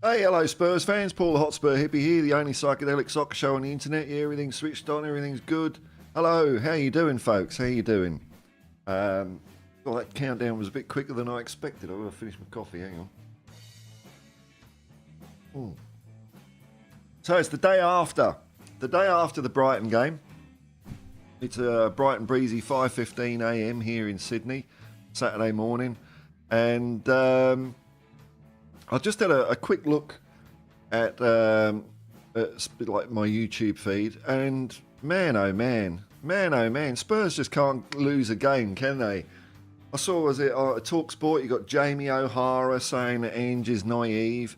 Hey, hello Spurs fans, Paul the Hotspur Hippie here, the only psychedelic soccer show on the internet. Yeah, everything's switched on, everything's good. Hello, how you doing folks? How you doing? Well, that countdown was a bit quicker than I expected. I've got to finish my coffee, hang on. So it's the day after the Brighton game. It's a bright and breezy 5:15 a.m. here in Sydney, Saturday morning. And I just had a quick look at like my YouTube feed, and man, oh man, Spurs just can't lose a game, can they? I saw, was it TalkSport, you got Jamie O'Hara saying that Ange is naive.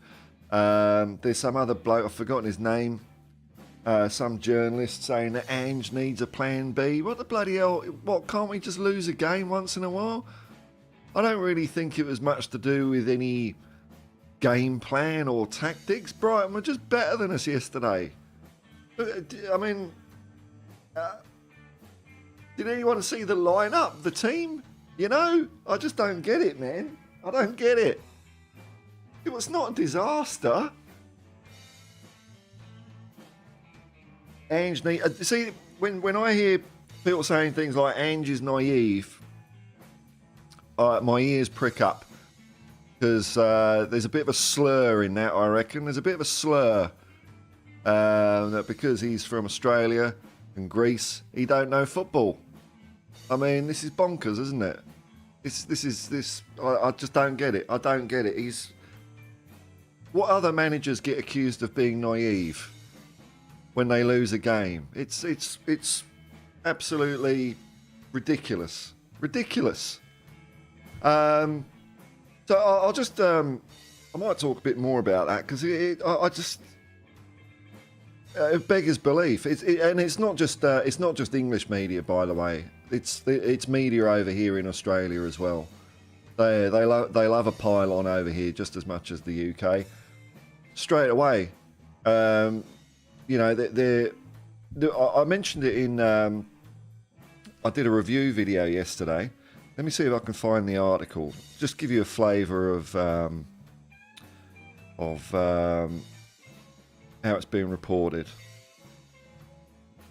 There's some other bloke, I've forgotten his name, some journalist saying that Ange needs a plan B. What the bloody hell, what, can't we just lose a game once in a while? I don't really think it was much to do with any game plan or tactics. Brighton were just better than us yesterday. I mean, did anyone see the lineup, the team? You know, I just don't get it, man. I don't get it. It was not a disaster. Ange see, when I hear people saying things like Ange is naive, my ears prick up. Because there's a bit of a slur in that, I reckon. There's a bit of a slur that because he's from Australia and Greece, he don't know football. I mean, this is bonkers, isn't it? I just don't get it. I don't get it. What other managers get accused of being naive when they lose a game? It's absolutely ridiculous. Ridiculous. So I'll just, I might talk a bit more about that because it beggars belief. And it's not just English media, by the way. It's media over here in Australia as well. They love a pile-on over here just as much as the UK. Straight away, you know, I mentioned it in. I did a review video yesterday. Let me see if I can find the article. Just give you a flavour of how it's being reported.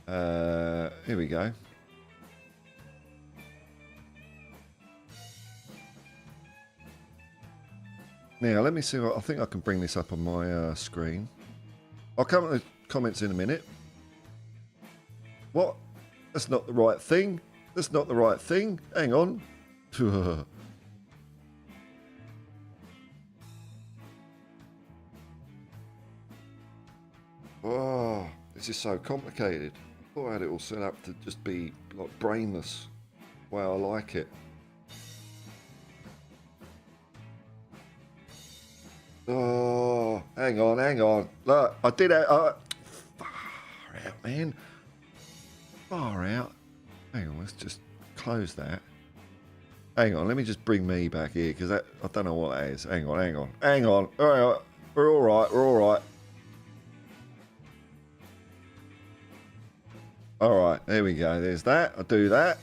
Here we go. Now, let me see. I think I can bring this up on my screen. I'll come to the comments in a minute. What? That's not the right thing. That's not the right thing. Hang on. Oh, this is so complicated. I thought I had it all set up to just be like brainless. The way I like it. Oh, hang on. Look, I did it. Far out, man. Far out. Hang on, let's just close that. Hang on, let me just bring me back here because I don't know what that is. Hang on. All right, we're all right. All right, there we go. There's that. I'll do that.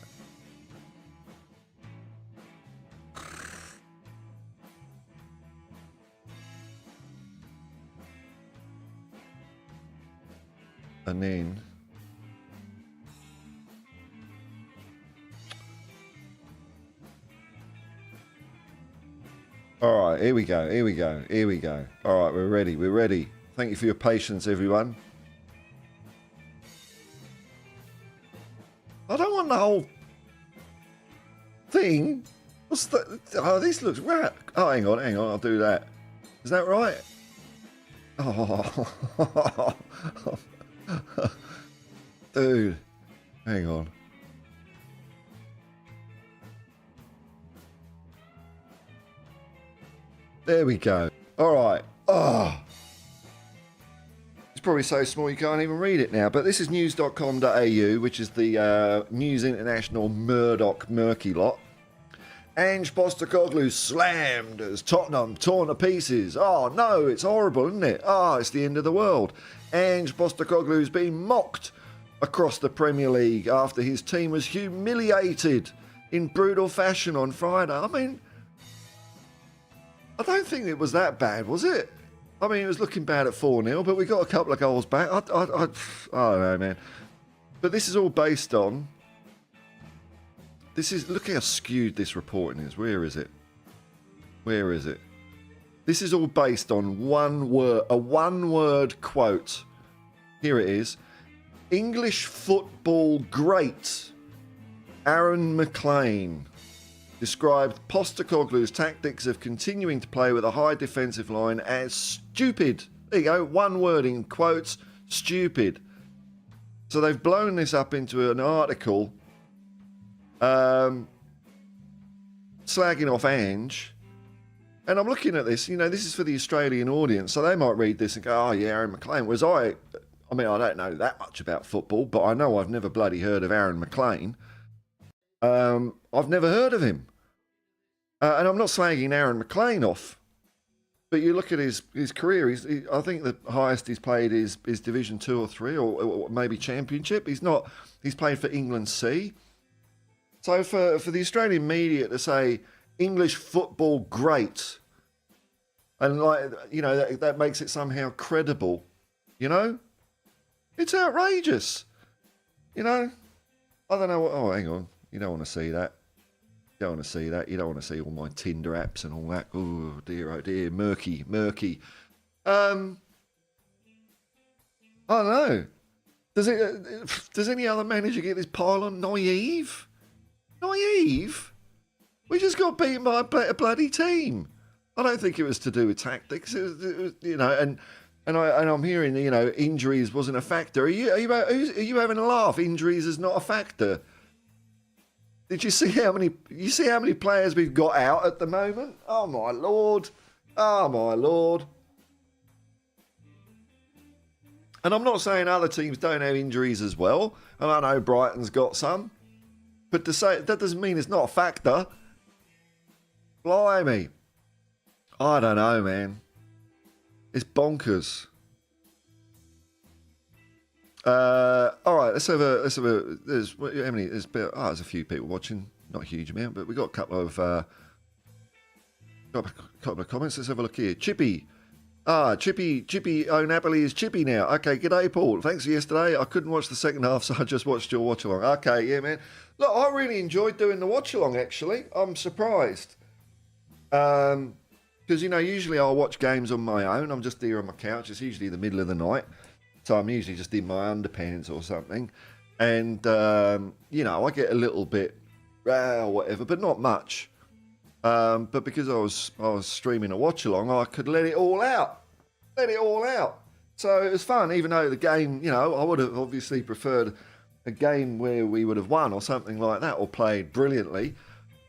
And then all right, here we go. All right, we're ready. Thank you for your patience, everyone. I don't want the whole thing. What's that? Oh, this looks right. Oh, hang on, I'll do that. Is that right? Oh, dude, hang on. There we go. All right. Oh, it's probably so small you can't even read it now. But this is news.com.au, which is the News International Murdoch murky lot. Ange Postecoglou slammed as Tottenham torn to pieces. Oh no, it's horrible, isn't it? Oh, it's the end of the world. Ange Postecoglou's been mocked across the Premier League after his team was humiliated in brutal fashion on Friday. I mean, I don't think it was that bad, was it? I mean, it was looking bad at 4-0, but we got a couple of goals back. I don't know, man. But this is all based on... Look how skewed this reporting is. Where is it? Where is it? This is all based on a one-word quote. Here it is. English football great Aaron McLean described Postecoglou's tactics of continuing to play with a high defensive line as stupid. There you go, one word in quotes, stupid. So they've blown this up into an article slagging off Ange. And I'm looking at this, this is for the Australian audience, so they might read this and go, oh yeah, Aaron McLean. Whereas I don't know that much about football, but I know I've never bloody heard of Aaron McLean. I've never heard of him. And I'm not slagging Aaron McLean off, but you look at his career. I think the highest he's played is Division 2 or 3, or maybe Championship. He's played for England C. So for the Australian media to say English football great, and that makes it somehow credible, it's outrageous. I don't know. Oh, hang on. You don't want to see that. You don't want to see that. You don't want to see all my Tinder apps and all that. Oh dear, murky. I don't know. Does any other manager get this pile on? Naive? We just got beaten by a better bloody team. I don't think it was to do with tactics. It was, and I'm hearing injuries wasn't a factor. Are you having a laugh? Injuries is not a factor. Did you see how many players we've got out at the moment? Oh my lord. And I'm not saying other teams don't have injuries as well. And I know Brighton's got some. But to say that doesn't mean it's not a factor. Blimey. I don't know, man. It's bonkers. All right, let's have a. There's how many? There's a few people watching, not a huge amount, but we got a couple of comments. Let's have a look here. Chippy. Chippy. Oh, Napoli is Chippy now. Okay, g'day, Paul. Thanks for yesterday. I couldn't watch the second half, so I just watched your watch along. Okay, yeah, man. Look, I really enjoyed doing the watch along. Actually, I'm surprised. Because usually I'll watch games on my own. I'm just here on my couch. It's usually the middle of the night. So I'm usually just in my underpants or something. And, I get a little bit, whatever, but not much. But because I was streaming a watch-along, I could let it all out. So it was fun, even though the game, I would have obviously preferred a game where we would have won or something like that, or played brilliantly.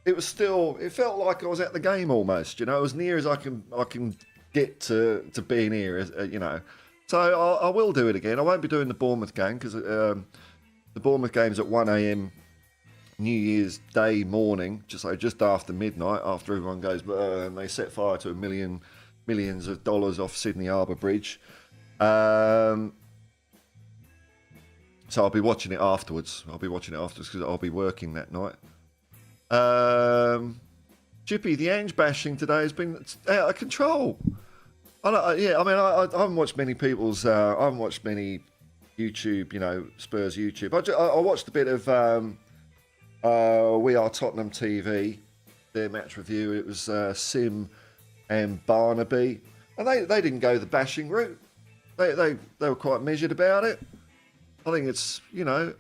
It felt like I was at the game almost, as near as I can get to being here, So I will do it again. I won't be doing the Bournemouth game because the Bournemouth game's at 1 a.m. New Year's Day morning, just after midnight, after everyone goes, and they set fire to millions of dollars off Sydney Harbour Bridge. So I'll be watching it afterwards. Because I'll be working that night. Chippy, the Ange bashing today has been out of control. I haven't watched many people's. I haven't watched many YouTube, Spurs YouTube. I watched a bit of We Are Tottenham TV, their match review. It was Sim and Barnaby, and they didn't go the bashing route. They were quite measured about it. I think it's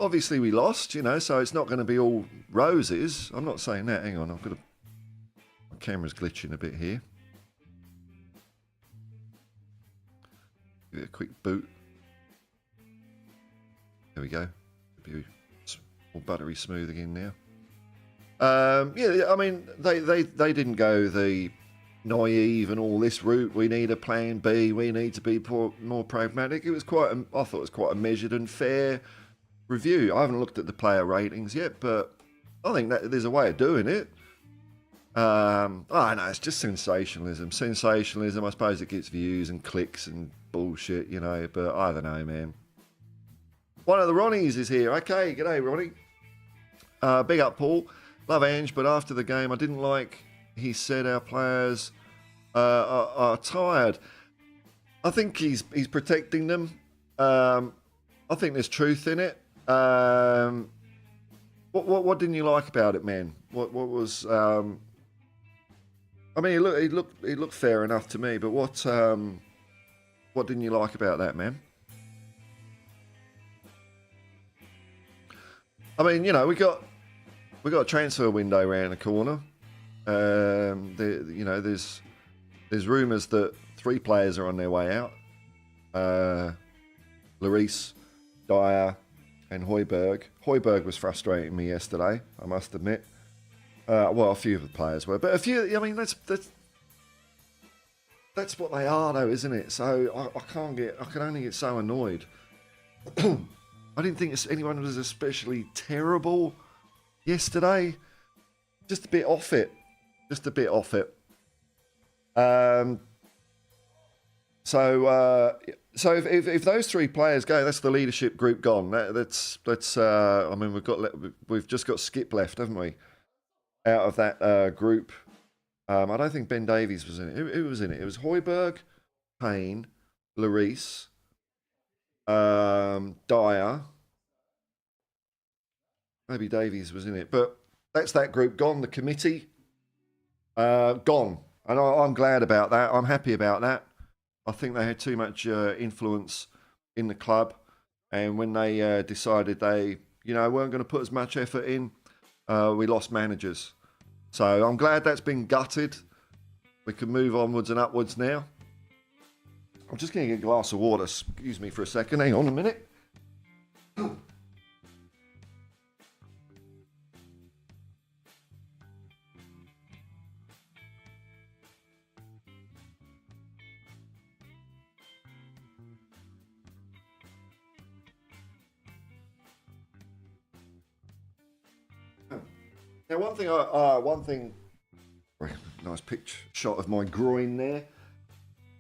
obviously we lost, so it's not going to be all roses. I'm not saying that. Hang on, my camera's glitching a bit here. Give it a quick boot. There we go. Be all buttery smooth again now. They didn't go the naive and all this route. We need a plan B. We need to be more pragmatic. I thought it was quite a measured and fair review. I haven't looked at the player ratings yet, but I think that there's a way of doing it. It's just sensationalism. I suppose it gets views and clicks and bullshit, but I don't know, man. One of the Ronnies is here. Okay, g'day, Ronnie. Big up, Paul. Love Ange, but after the game, I didn't like he said our players are tired. I think he's protecting them. I think there's truth in it. What didn't you like about it, man? What was? I mean, it looked fair enough to me. But what didn't you like about that, man? I mean, you know, we got a transfer window around the corner. There's rumours that 3 players are on their way out. Lloris, Dyer, and Højbjerg. Højbjerg was frustrating me yesterday, I must admit. Well, a few of the players were, but a few. I mean, that's what they are, though, isn't it? So I can only get so annoyed. I didn't think anyone was especially terrible yesterday. Just a bit off it. So if those 3 players go, that's the leadership group gone. That's. I mean, we've just got Skip left, haven't we? Out of that group, I don't think Ben Davies was in it. Who was in it? It was Højbjerg, Payne, Lloris, Dyer. Maybe Davies was in it, but that's that group gone. The committee gone, and I'm glad about that. I'm happy about that. I think they had too much influence in the club, and when they decided they, weren't going to put as much effort in, we lost managers. So I'm glad that's been gutted. We can move onwards and upwards now. I'm just going to get a glass of water. Excuse me for a second. Hang on a minute. Now, one thing, nice shot of my groin there.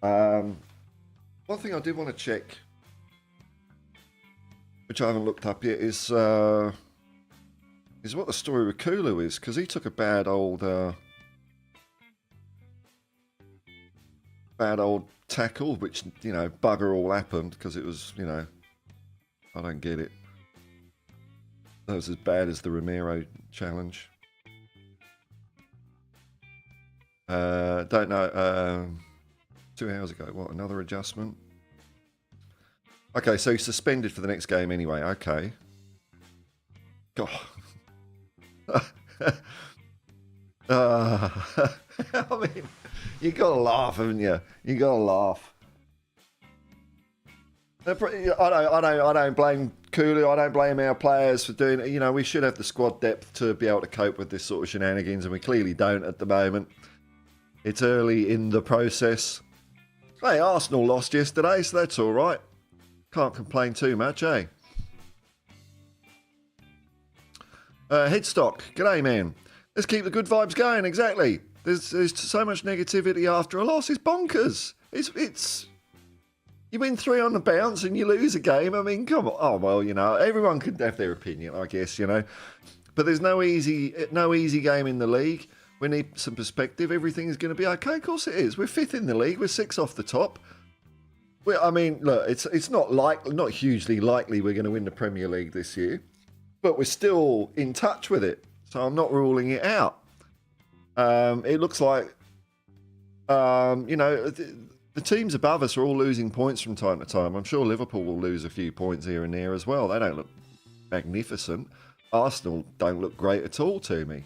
One thing I did want to check, which I haven't looked up yet, is what the story with Kulu is, because he took a bad old tackle, which, bugger all happened, because it was, I don't get it. That was as bad as the Romero challenge. Don't know. 2 hours ago. What, another adjustment? Okay, so he's suspended for the next game anyway. Okay. God. I mean, you gotta laugh, haven't you? You gotta laugh. I don't blame Kulu. I don't blame our players for doing it. We should have the squad depth to be able to cope with this sort of shenanigans, and we clearly don't at the moment. It's early in the process. Hey, Arsenal lost yesterday, so that's all right. Can't complain too much, eh? Headstock, g'day, man. Let's keep the good vibes going. Exactly. There's so much negativity after a loss. It's bonkers. It's. You win 3 on the bounce and you lose a game. I mean, come on. Oh well, everyone can have their opinion, I guess, But there's no easy game in the league. We need some perspective. Everything's going to be okay. Of course it is. We're 5th in the league. We're 6 off the top. Look, it's not hugely likely we're going to win the Premier League this year, but we're still in touch with it. So I'm not ruling it out. It looks like, the teams above us are all losing points from time to time. I'm sure Liverpool will lose a few points here and there as well. They don't look magnificent. Arsenal don't look great at all to me.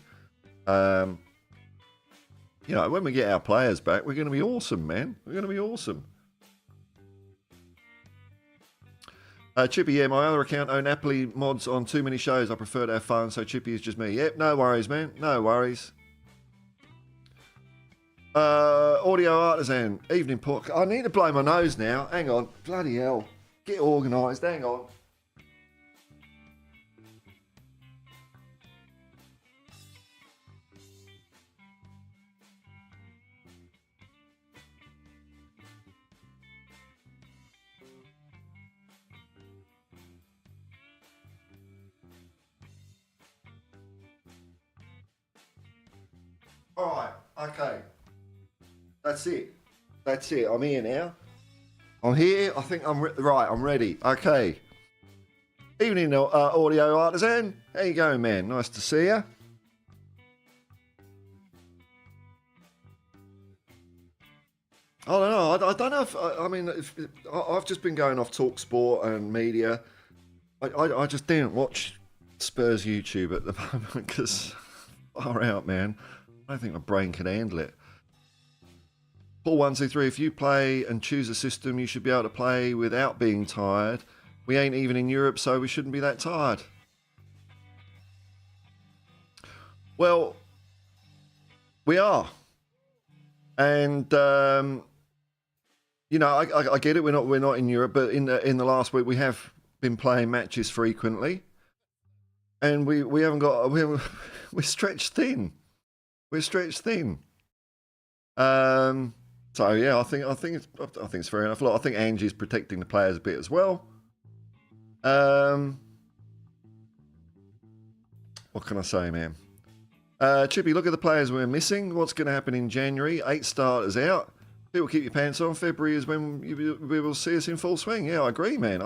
When we get our players back, we're going to be awesome, man. We're going to be awesome. Chippy, yeah, my other account own Napoli mods on too many shows. I prefer to have fun, so Chippy is just me. Yep, no worries, man. No worries. Audio Artisan, evening port. I need to blow my nose now. Hang on. Bloody hell. Get organised. Hang on. All right, okay. That's it. That's it. I'm here now. I'm here. I think right. I'm ready. Okay. Evening, audio artisan. How you going, man? Nice to see you. I don't know. I don't know if I mean I've just been going off Talk Sport and media. I just didn't watch Spurs YouTube at the moment because far out, man. I don't think my brain can handle it. Paul 123. If you play and choose a system, you should be able to play without being tired. We ain't even in Europe, so we shouldn't be that tired. Well, we are, and you know, I get it. We're not in Europe, but in the last week we have been playing matches frequently, and we haven't got we're stretched thin. We're stretched thin. So yeah, I think it's fair enough. Look, I think Angie's protecting the players a bit as well. What can I say, man? Chippy, look at the players we're missing. What's going to happen in January? 8 starters out. People keep your pants on. February is when we will see us in full swing. Yeah, I agree, man.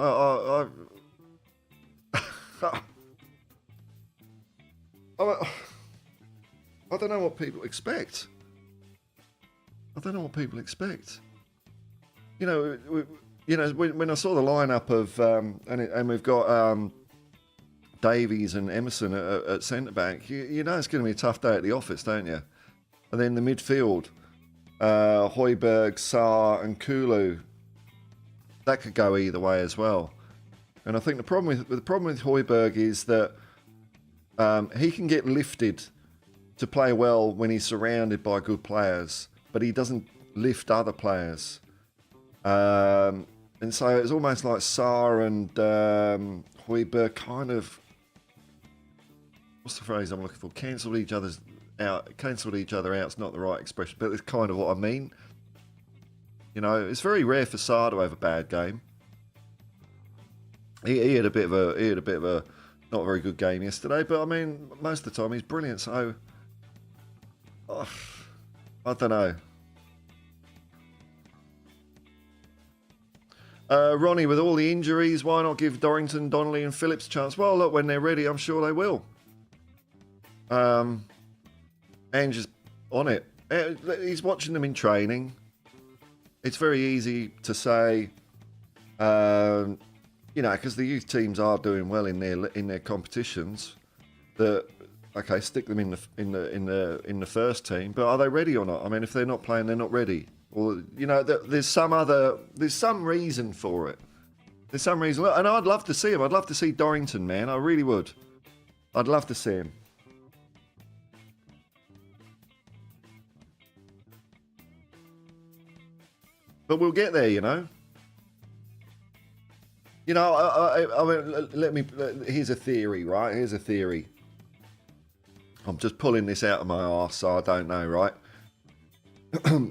I don't know what people expect. I don't know what people expect. You know, when I saw the lineup of and we've got Davies and Emerson at centre back, you know it's going to be a tough day at the office, don't you? And then the midfield, Højbjerg, Sarr, and Kulu. That could go either way as well. And I think the problem with Højbjerg is that he can get lifted to play well when he's surrounded by good players, but he doesn't lift other players. And so it's almost like Sarr and Højbjerg kind of, what's the phrase I'm looking for? Cancelled each other out. It's not the right expression, but it's kind of what I mean. You know, it's very rare for Sarr to have a bad game. He had a bit of a not very good game yesterday, but I mean, most of the time he's brilliant. So I don't know. Ronnie, with all the injuries, why not give Dorrington, Donnelly and Phillips a chance? Well, look, when they're ready, I'm sure they will. Ange's on it. He's watching them in training. It's very easy to say, you know, because the youth teams are doing well in their competitions. That okay, stick them in the first team, but are they ready or not? I mean, if they're not playing, they're not ready. Or you know, there's some reason for it. There's some reason, and I'd love to see him. I'd love to see Dorrington, man. I really would. I'd love to see him. But we'll get there, you know. You know, I mean, here's a theory, right? Here's a theory. I'm just pulling this out of my arse, so I don't know, right?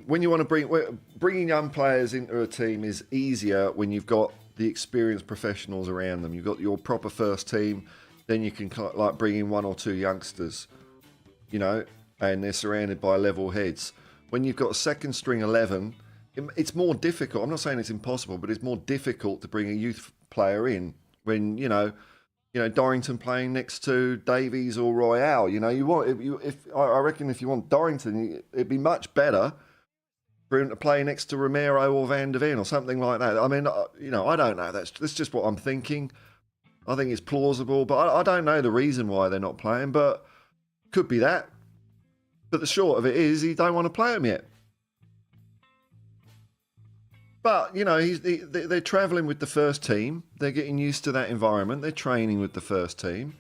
When you want to bringing young players into a team is easier when you've got the experienced professionals around them. You've got your proper first team, then you can like bring in 1 or 2 youngsters, you know, and they're surrounded by level heads. When you've got a second string 11, it's more difficult. I'm not saying it's impossible, but it's more difficult to bring a youth player in when you know Dorrington playing next to Davies or Royale. You know, I reckon if you want Dorrington, it'd be much better for him to play next to Romero or Van der Ven or something like that. I mean, you know, I don't know. That's just what I'm thinking. I think it's plausible, but I don't know the reason why they're not playing. But could be that. But the short of it is, he don't want to play him yet. But, you know, they're travelling with the first team. They're getting used to that environment. They're training with the first team.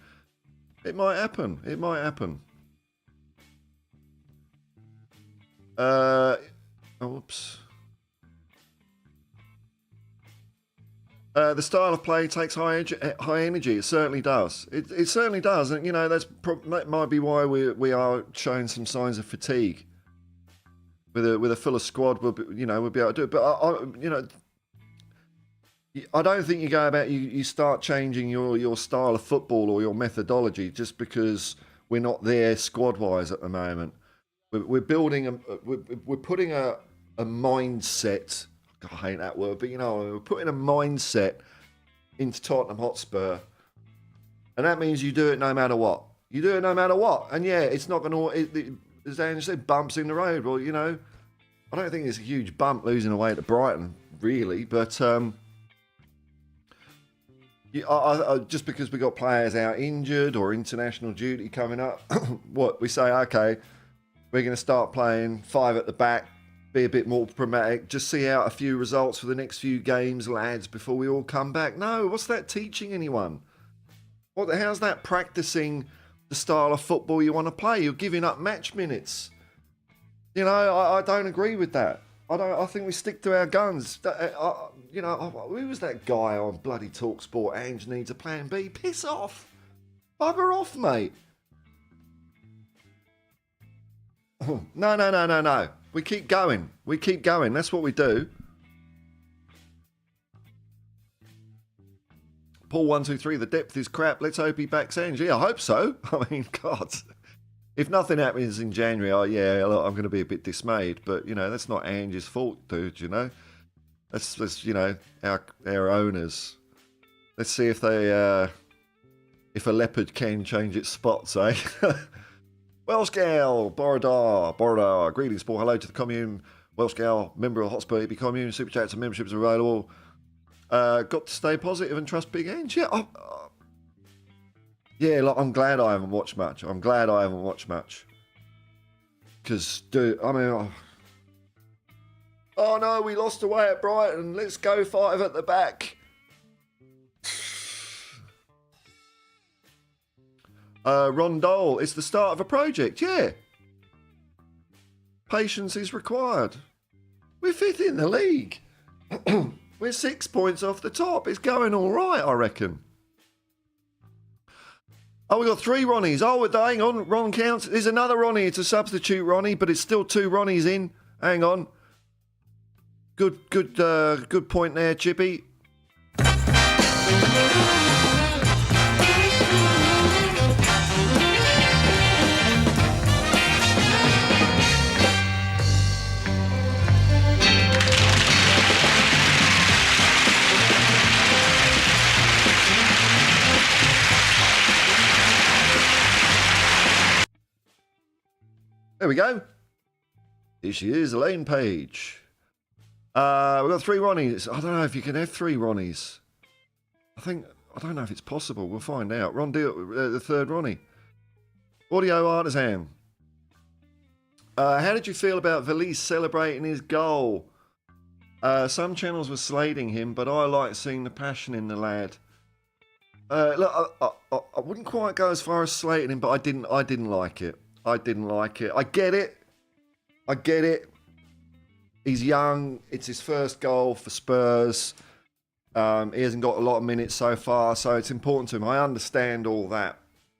It might happen. It might happen. Oops. The style of play takes high energy. It certainly does. It certainly does. And, you know, that might be why we are showing some signs of fatigue. With a fuller squad, we'll be able to do it. But I don't think you go about you start changing your style of football or your methodology just because we're not there squad wise at the moment. we're building we're putting a mindset. God, I hate that word, but you know, we're putting a mindset into Tottenham Hotspur, and that means you do it no matter what. You do it no matter what, and yeah, it's not going to. As Ange said, bumps in the road. Well, you know, I don't think it's a huge bump losing away to Brighton, really, but just because we got players out injured or international duty coming up, what we say, okay, we're going to start playing 5 at the back, be a bit more pragmatic, just see out a few results for the next few games, lads, before we all come back. No, what's that teaching anyone? How's that practicing the style of football you want to play? You're giving up match minutes. You know, I don't agree with that. I think we stick to our guns. You know, who was that guy on bloody TalkSport? Ange needs a plan B. Piss off. Bugger off, mate. No. We keep going. That's what we do. Paul 123, the depth is crap. Let's hope he backs Ange. Yeah, I hope so. I mean, God. If nothing happens in January, look, I'm going to be a bit dismayed. But, you know, that's not Ange's fault, dude, you know. That's you know, our owners. Let's see if they, if a leopard can change its spots, eh? Wellscale, Borodar, greetings, Paul. Hello to the commune. Wellscale, member of Hotspur Hippie commune. Super chats and memberships are available. Got to stay positive and trust Big Ange. Yeah, look, I'm glad I haven't watched much. Because, dude, I mean, oh no, we lost away at Brighton. Let's go 5 at the back. Ron Dole, it's the start of a project. Yeah. Patience is required. We're 5th in the league. We're 6 points off the top. It's going all right, I reckon. Oh, we got 3 Ronnies. Oh, hang on. Ron counts. There's another Ronnie. It's a substitute Ronnie, but it's still 2 Ronnies in. Hang on. Good point there, Chippy. There we go. Here she is, Elaine Page. We've got 3 Ronnies. I don't know if you can have 3 Ronnies. I don't know if it's possible. We'll find out. Ron Deal, the 3rd Ronnie. Audio Artisan. How did you feel about Valise celebrating his goal? Some channels were slating him, but I like seeing the passion in the lad. Look, I wouldn't quite go as far as slating him, but I didn't like it. I get it. He's young. It's his first goal for Spurs. He hasn't got a lot of minutes so far, so it's important to him. I understand all that.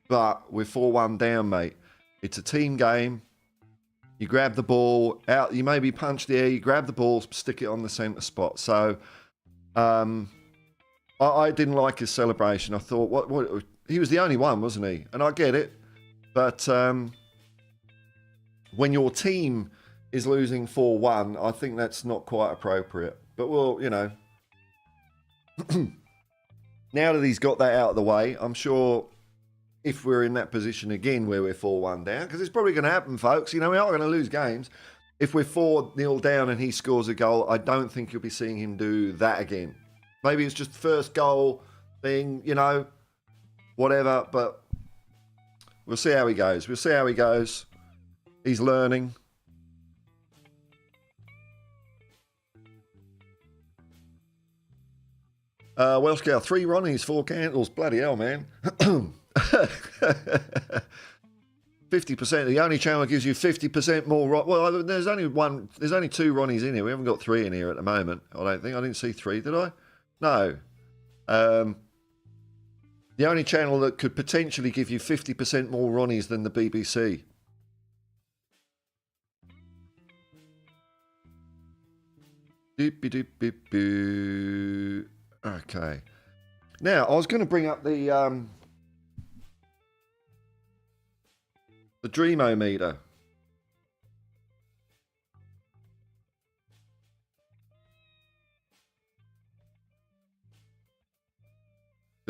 But we're 4-1 down, mate. It's a team game. You grab the ball out. You maybe punch the air. You grab the ball, stick it on the centre spot. So I didn't like his celebration. I thought, what? He was the only one, wasn't he? And I get it. But when your team is losing 4-1, I think that's not quite appropriate. But well, you know, now that he's got that out of the way, I'm sure if we're in that position again where we're 4-1 down, because it's probably going to happen, folks. You know, we are going to lose games. If we're 4-0 down and he scores a goal, I don't think you'll be seeing him do that again. Maybe it's just the first goal thing, you know, whatever. But we'll see how he goes. He's learning. Wellscale, 3 Ronnies, 4 candles. Bloody hell, man. 50%. The only channel gives you 50% more. Well, there's only 2 Ronnies in here. We haven't got 3 in here at the moment. I don't think. I didn't see 3, did I? No. The only channel that could potentially give you 50% more Ronnies than the BBC. Doop-a-doop-a-boo. Okay. Now, I was going to bring up the Dreamo meter.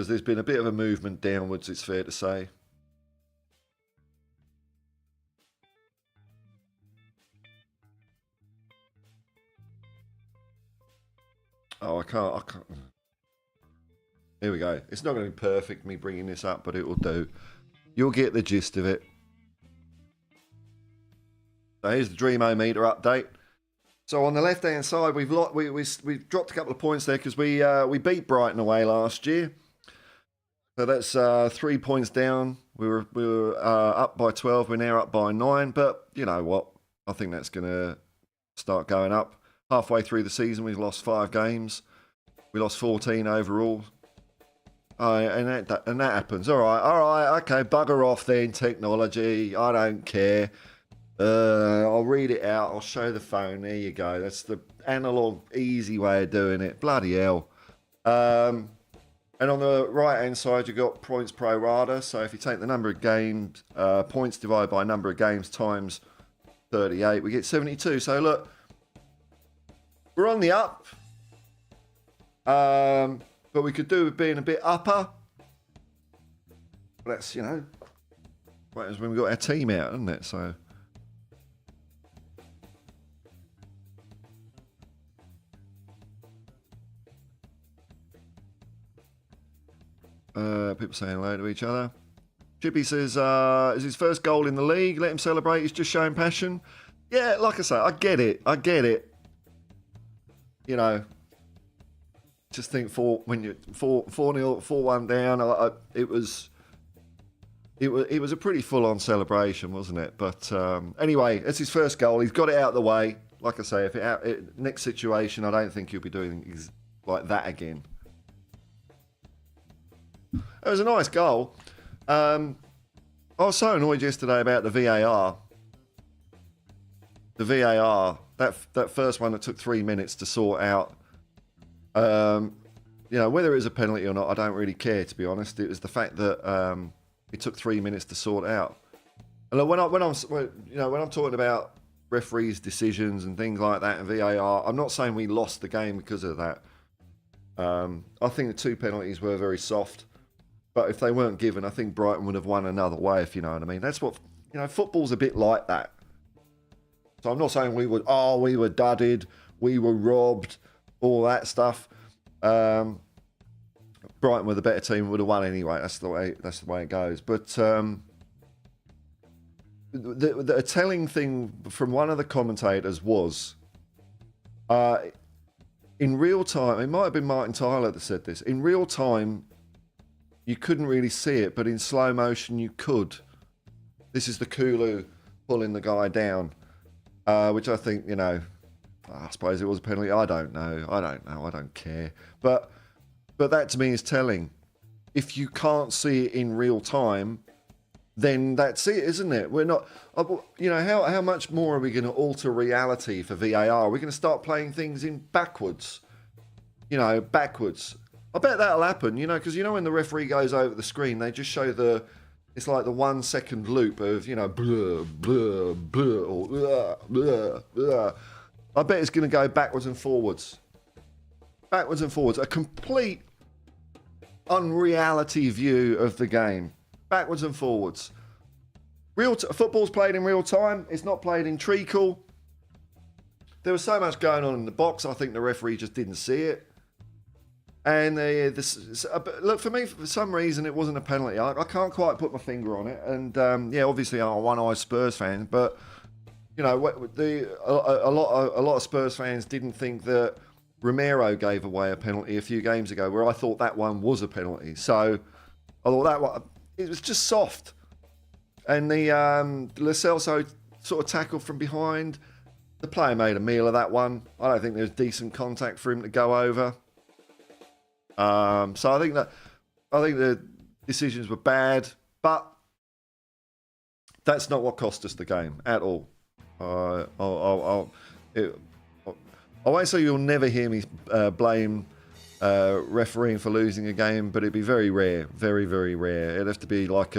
there's been a bit of a movement downwards, it's fair to say. Oh, I can't. Here we go. It's not going to be perfect, me bringing this up, but it will do. You'll get the gist of it. So here's the Dream-O-Meter update. So on the left-hand side, we've dropped a couple of points there because we beat Brighton away last year. So that's 3 points down. We were up by 12. We're now up by 9. But you know what? I think that's going to start going up. Halfway through the season, we've lost 5 games. We lost 14 overall. And that happens. All right, okay, bugger off then, technology. I don't care. I'll read it out. I'll show the phone. There you go. That's the analog, easy way of doing it. Bloody hell. And on the right-hand side, you've got points pro rata. So if you take the number of games, points divided by number of games times 38, we get 72. So look, we're on the up. But we could do with being a bit upper. That's, you know, what happens when we got our team out, isn't it? So. People saying hello to each other. Chippy says, is his first goal in the league. Let him celebrate. He's just showing passion. Yeah, like I say, I get it. You know, just think when you're 4-0, 4-1 down, it was a pretty full-on celebration, wasn't it? But anyway, it's his first goal. He's got it out of the way. Like I say, if next situation, I don't think he'll be doing like that again. It was a nice goal. I was so annoyed yesterday about the VAR. The VAR, that first one that took 3 minutes to sort out. You know, whether it was a penalty or not, I don't really care, to be honest. It was the fact that it took 3 minutes to sort out. And when I'm talking about referees' decisions and things like that and VAR, I'm not saying we lost the game because of that. I think the 2 penalties were very soft. But if they weren't given, I think Brighton would have won another way, if you know what I mean. That's what, you know, football's a bit like that. So I'm not saying we were dudded, we were robbed, all that stuff. Brighton were the better team, would have won anyway. That's the way it goes. But the telling thing from one of the commentators was, in real time, it might have been Martin Tyler that said this. In real time, you couldn't really see it, but in slow motion, you could. This is the Kulu pulling the guy down, which I think, you know, I suppose it was a penalty. I don't know. I don't care. But that to me is telling. If you can't see it in real time, then that's it, isn't it? We're not, you know, how much more are we going to alter reality for VAR? We're going to start playing things in backwards. You know, backwards. I bet that'll happen, you know, because, you know, when the referee goes over the screen, they just show it's like the 1 second loop of, you know, blah, blah, blah, or blah, blah, blah. I bet it's going to go backwards and forwards. Backwards and forwards. A complete unreality view of the game. Backwards and forwards. Football's played in real time. It's not played in treacle. There was so much going on in the box, I think the referee just didn't see it. And look, for me, for some reason, it wasn't a penalty. I can't quite put my finger on it. And yeah, obviously, I'm a one-eyed Spurs fan, but you know, a lot of Spurs fans didn't think that Romero gave away a penalty a few games ago, where I thought that one was a penalty. So I thought that one, it was just soft. And the Lo Celso sort of tackle from behind, the player made a meal of that one. I don't think there was decent contact for him to go over. So I think the decisions were bad, but that's not what cost us the game at all. I won't say you'll never hear me blame refereeing for losing a game, but it'd be very rare, very, very rare. It'd have to be like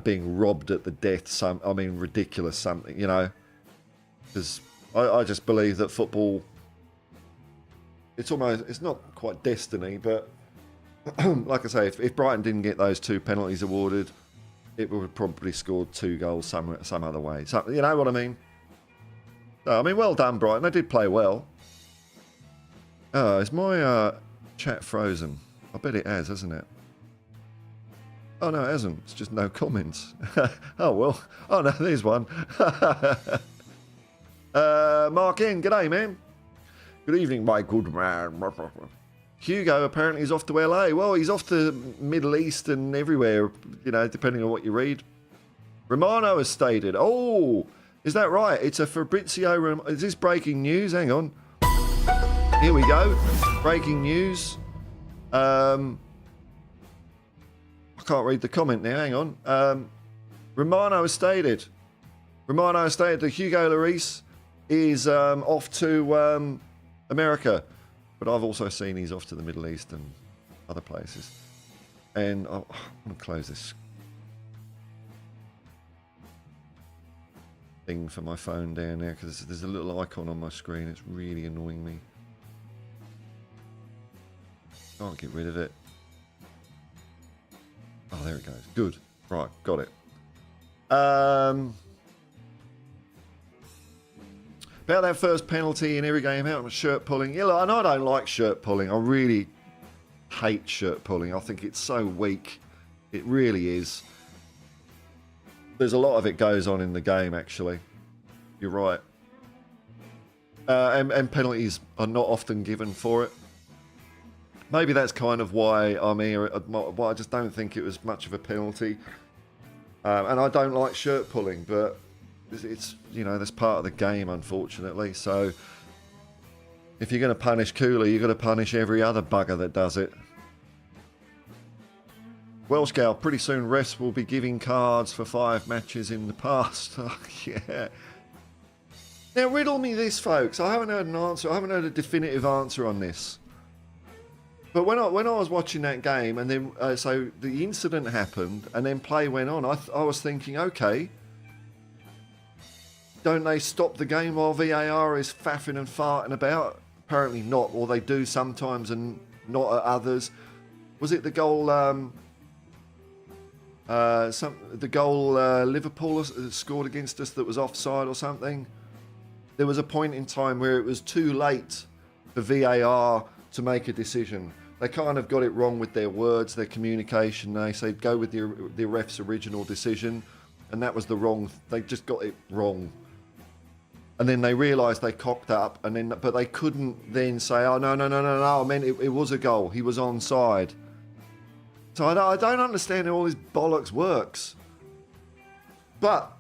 being robbed at the death. Ridiculous something, you know, because I just believe that football. It's not quite destiny, but like I say, if Brighton didn't get those 2 penalties awarded, it would have probably scored 2 goals some other way. So, you know what I mean? So, I mean, well done, Brighton. They did play well. Is my chat frozen? I bet it has, hasn't it? Oh, no, it hasn't. It's just no comments. Oh, well. Oh, no, there's one. Mark N, g'day, man. Good evening, my good man. Hugo apparently is off to LA. Well, he's off to Middle East and everywhere, you know, depending on what you read. Romano has stated. Oh, is that right? It's a Fabrizio. Is this breaking news? Hang on. Here we go. Breaking news. I can't read the comment now. Hang on. Romano has stated that Hugo Lloris is off to America. But I've also seen he's off to the Middle East and other places. And I'm going to close this thing for my phone down there because there's a little icon on my screen. It's really annoying me. Can't get rid of it. Oh, there it goes. Good. Right, got it. About that first penalty in every game out, shirt pulling. Yeah, look, and I don't like shirt pulling. I really hate shirt pulling. I think it's so weak. It really is. There's a lot of it goes on in the game, actually. You're right. And penalties are not often given for it. Maybe that's kind of why I'm here. I just don't think it was much of a penalty. And I don't like shirt pulling, but it's, you know, that's part of the game, unfortunately. So if you're going to punish Cooley, you've got to punish every other bugger that does it. Welsh Gal, pretty soon refs will be giving cards for 5 matches in the past. Oh, yeah. Now, riddle me this, folks. I haven't heard an answer. I haven't heard a definitive answer on this. But when I was watching that game, and then so the incident happened, and then play went on, I was thinking, okay, don't they stop the game while VAR is faffing and farting about? Apparently not, or they do sometimes and not at others. Was it the goal? The goal Liverpool scored against us that was offside or something? There was a point in time where it was too late for VAR to make a decision. They kind of got it wrong with their words, their communication. They said go with the ref's original decision, and that was the wrong. They just got it wrong. And then they realised they cocked up, but they couldn't then say, oh no, I meant it was a goal. He was onside. So I don't understand how all this bollocks works. But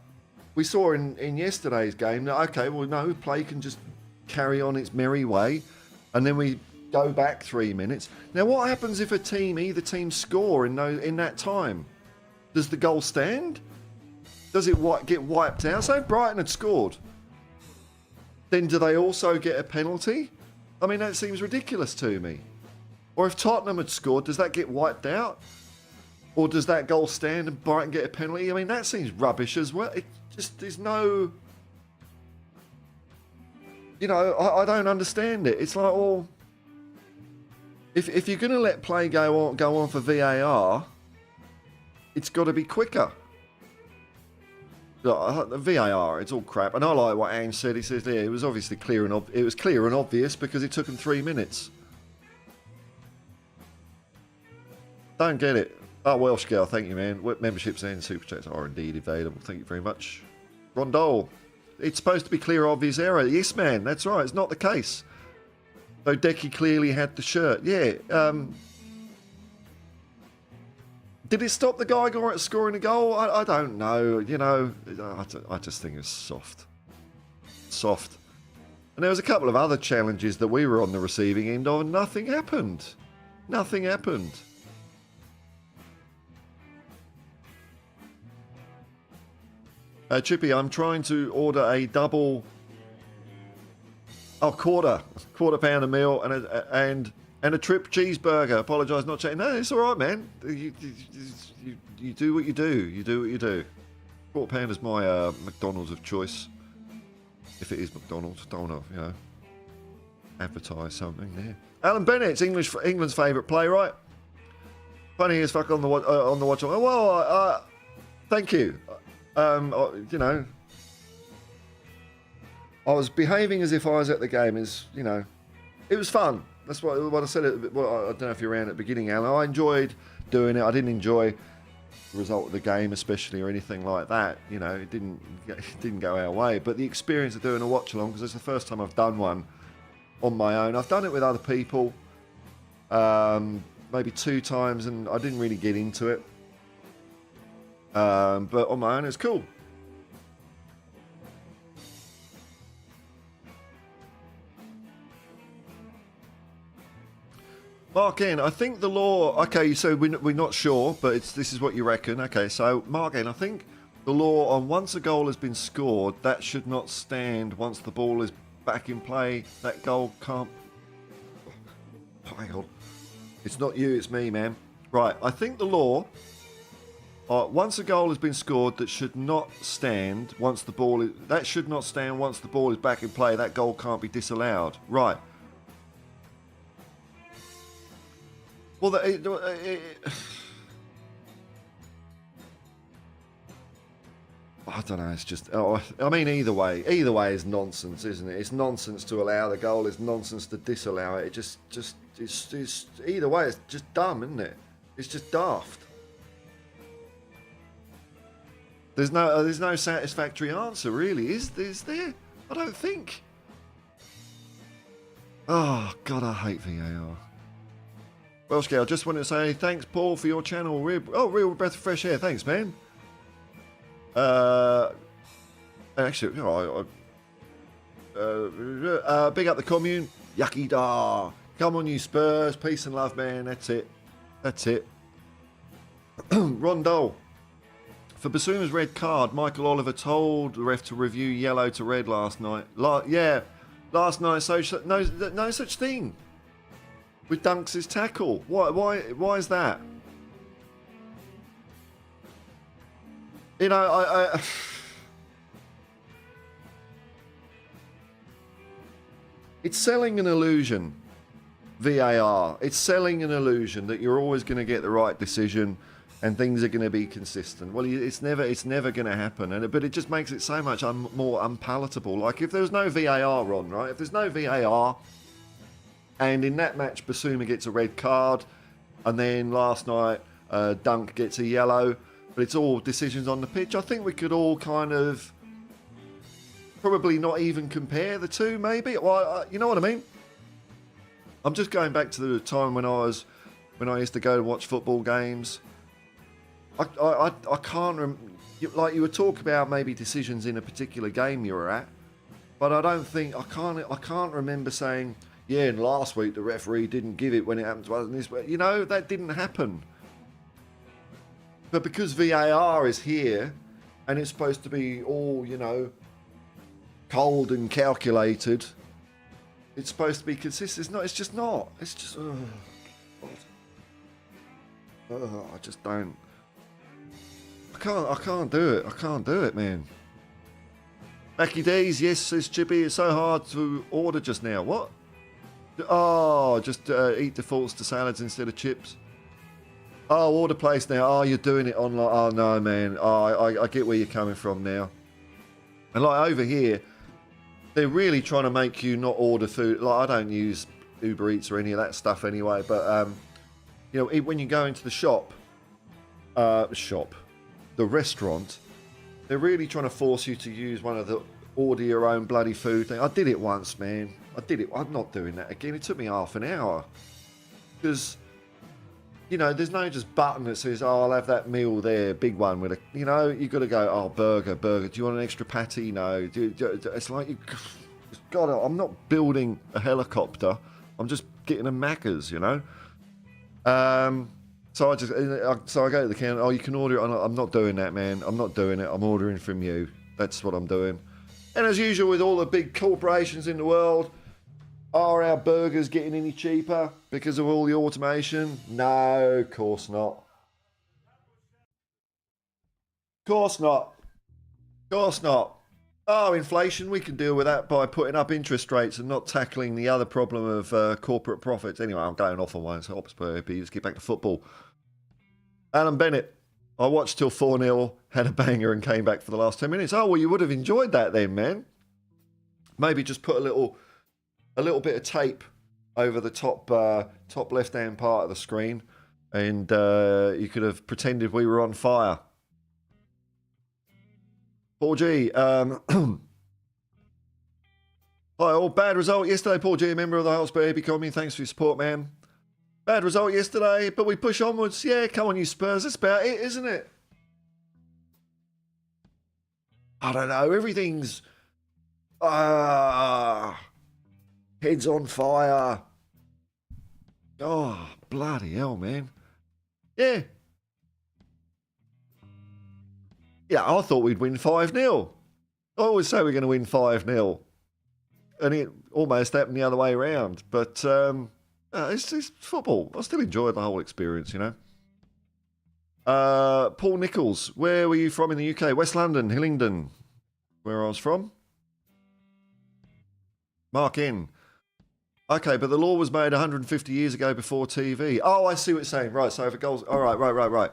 we saw in yesterday's game that, okay, well, no, play can just carry on its merry way. And then we go back 3 minutes. Now, what happens if either team score in that time? Does the goal stand? Does it get wiped out? So if Brighton had scored, then do they also get a penalty? I mean, that seems ridiculous to me. Or if Tottenham had scored, does that get wiped out? Or does that goal stand and Brighton get a penalty? I mean, that seems rubbish as well. It just, there's no... You know, I don't understand it. It's like, well, if you're going to let play go on for VAR, it's got to be quicker. The VAR, it's all crap. And I like what Ange said. He says, yeah, it was obviously clear and obvious because it took him 3 minutes. Don't get it. Oh, Welsh Girl, thank you, man. Memberships and super chats are indeed available. Thank you very much. Rondole, it's supposed to be clear, obvious error. Yes, man, that's right. It's not the case. Though Decky clearly had the shirt. Yeah. Did it stop the guy scoring a goal? I don't know. You know, I just think it's soft. Soft. And there was a couple of other challenges that we were on the receiving end of, and nothing happened. Nothing happened. Chippy, I'm trying to order a double... Oh, quarter pounder meal and a trip cheeseburger. Apologise, not chatting. No, it's all right, man. You do what you do. You do what you do. Quarter pounder's my McDonald's of choice. If it is McDonald's, don't know, you know, advertise something there. Alan Bennett's England's favourite playwright. Funny as fuck on the watch. Well, thank you. You know, I was behaving as if I was at the game. You know, it was fun. That's what I said. I don't know if you're around at the beginning, Alan. I enjoyed doing it. I didn't enjoy the result of the game, especially, or anything like that. You know, it didn't go our way. But the experience of doing a watch along, because it's the first time I've done one on my own. I've done it with other people, maybe 2 times, and I didn't really get into it. But on my own, it's cool. Mark N, I think the law... Okay, so we're not sure, but this is what you reckon. Okay, so Mark N, I think the law on once a goal has been scored, that should not stand once the ball is back in play. That goal can't... Hang on. It's not you, it's me, man. Right, I think the law... once a goal has been scored, that should not stand once the ball is... That should not stand once the ball is back in play. That goal can't be disallowed. Right. Well, I don't know. It's just. I mean, either way is nonsense, isn't it? It's nonsense to allow the goal. It's nonsense to disallow it. It it's either way. It's just dumb, isn't it? It's just daft. There's no satisfactory answer, really. Is there? I don't think. Oh God, I hate VAR. Well, Scale, just wanted to say thanks, Paul, for your channel. Real breath of fresh air. Thanks, man. Actually, big up the commune. Yucky da. Come on, you Spurs. Peace and love, man. That's it. Rondole. For Basuma's red card, Michael Oliver told the ref to review yellow to red last night. Last night. So no such thing. With Dunks' tackle. Why is that? You know, I it's selling an illusion, VAR. It's selling an illusion that you're always going to get the right decision and things are going to be consistent. Well, it's never going to happen. But it just makes it so much more unpalatable. Like if there's no VAR on, right? If there's no VAR... And in that match, Basuma gets a red card. And then last night, Dunk gets a yellow. But it's all decisions on the pitch. I think we could all kind of probably not even compare the two, maybe. Well, you know what I mean? I'm just going back to the time when I used to go to watch football games. I can't like you were talking about maybe decisions in a particular game you were at. But I can't remember saying... Yeah, and last week the referee didn't give it when it happened to us. And this, you know, that didn't happen. But because VAR is here, and it's supposed to be all, you know, cold and calculated, it's supposed to be consistent. It's just not. It's just, I just don't. I can't do it. I can't do it, man. Mackie D's, yes, says Chippy. It's so hard to order just now. What? Oh, just eat defaults to salads instead of chips. Oh, order place now. Oh, you're doing it online. Oh, no, man. Oh, I get where you're coming from now. And like over here, they're really trying to make you not order food. Like I don't use Uber Eats or any of that stuff anyway. But, you know, when you go into the the restaurant, they're really trying to force you to use one of the order your own bloody food thing. I did it once, man. I did it. I'm not doing that again. It took me half an hour. Because, you know, there's no just button that says, oh, I'll have that meal there, big one with a, you know, you got to go, oh, burger. Do you want an extra patty? No. It's like, God, I'm not building a helicopter. I'm just getting a Macca's, you know. So I go to the counter. Oh, you can order it. I'm not doing that, man. I'm not doing it. I'm ordering from you. That's what I'm doing. And as usual with all the big corporations in the world, are our burgers getting any cheaper because of all the automation? No, of course not. Of course not. Of course not. Oh, inflation, we can deal with that by putting up interest rates and not tackling the other problem of corporate profits. Anyway, I'm going off on one. So Hotspur Hippie. Let's get back to football. Alan Bennett. I watched till 4-0, had a banger and came back for the last 10 minutes. Oh, well, you would have enjoyed that then, man. Maybe just put a little bit of tape over the top left-hand part of the screen, and you could have pretended we were on fire. Paul G. Hi, all. Bad result yesterday, Paul G, a member of the Hotspur Hippie Community. Thanks for your support, man. Bad result yesterday, but we push onwards. Yeah, come on, you Spurs. That's about it, isn't it? I don't know. Everything's... heads on fire. Oh, bloody hell, man. Yeah. Yeah, I thought we'd win 5-0. I always say we're going to win 5-0. And it almost happened the other way around. But it's football. I still enjoyed the whole experience, you know. Paul Nichols, where were you from in the UK? West London, Hillingdon, where I was from. Mark N. Okay, but the law was made 150 years ago before TV. Oh, I see what you're saying. Right, so if it goes... All right.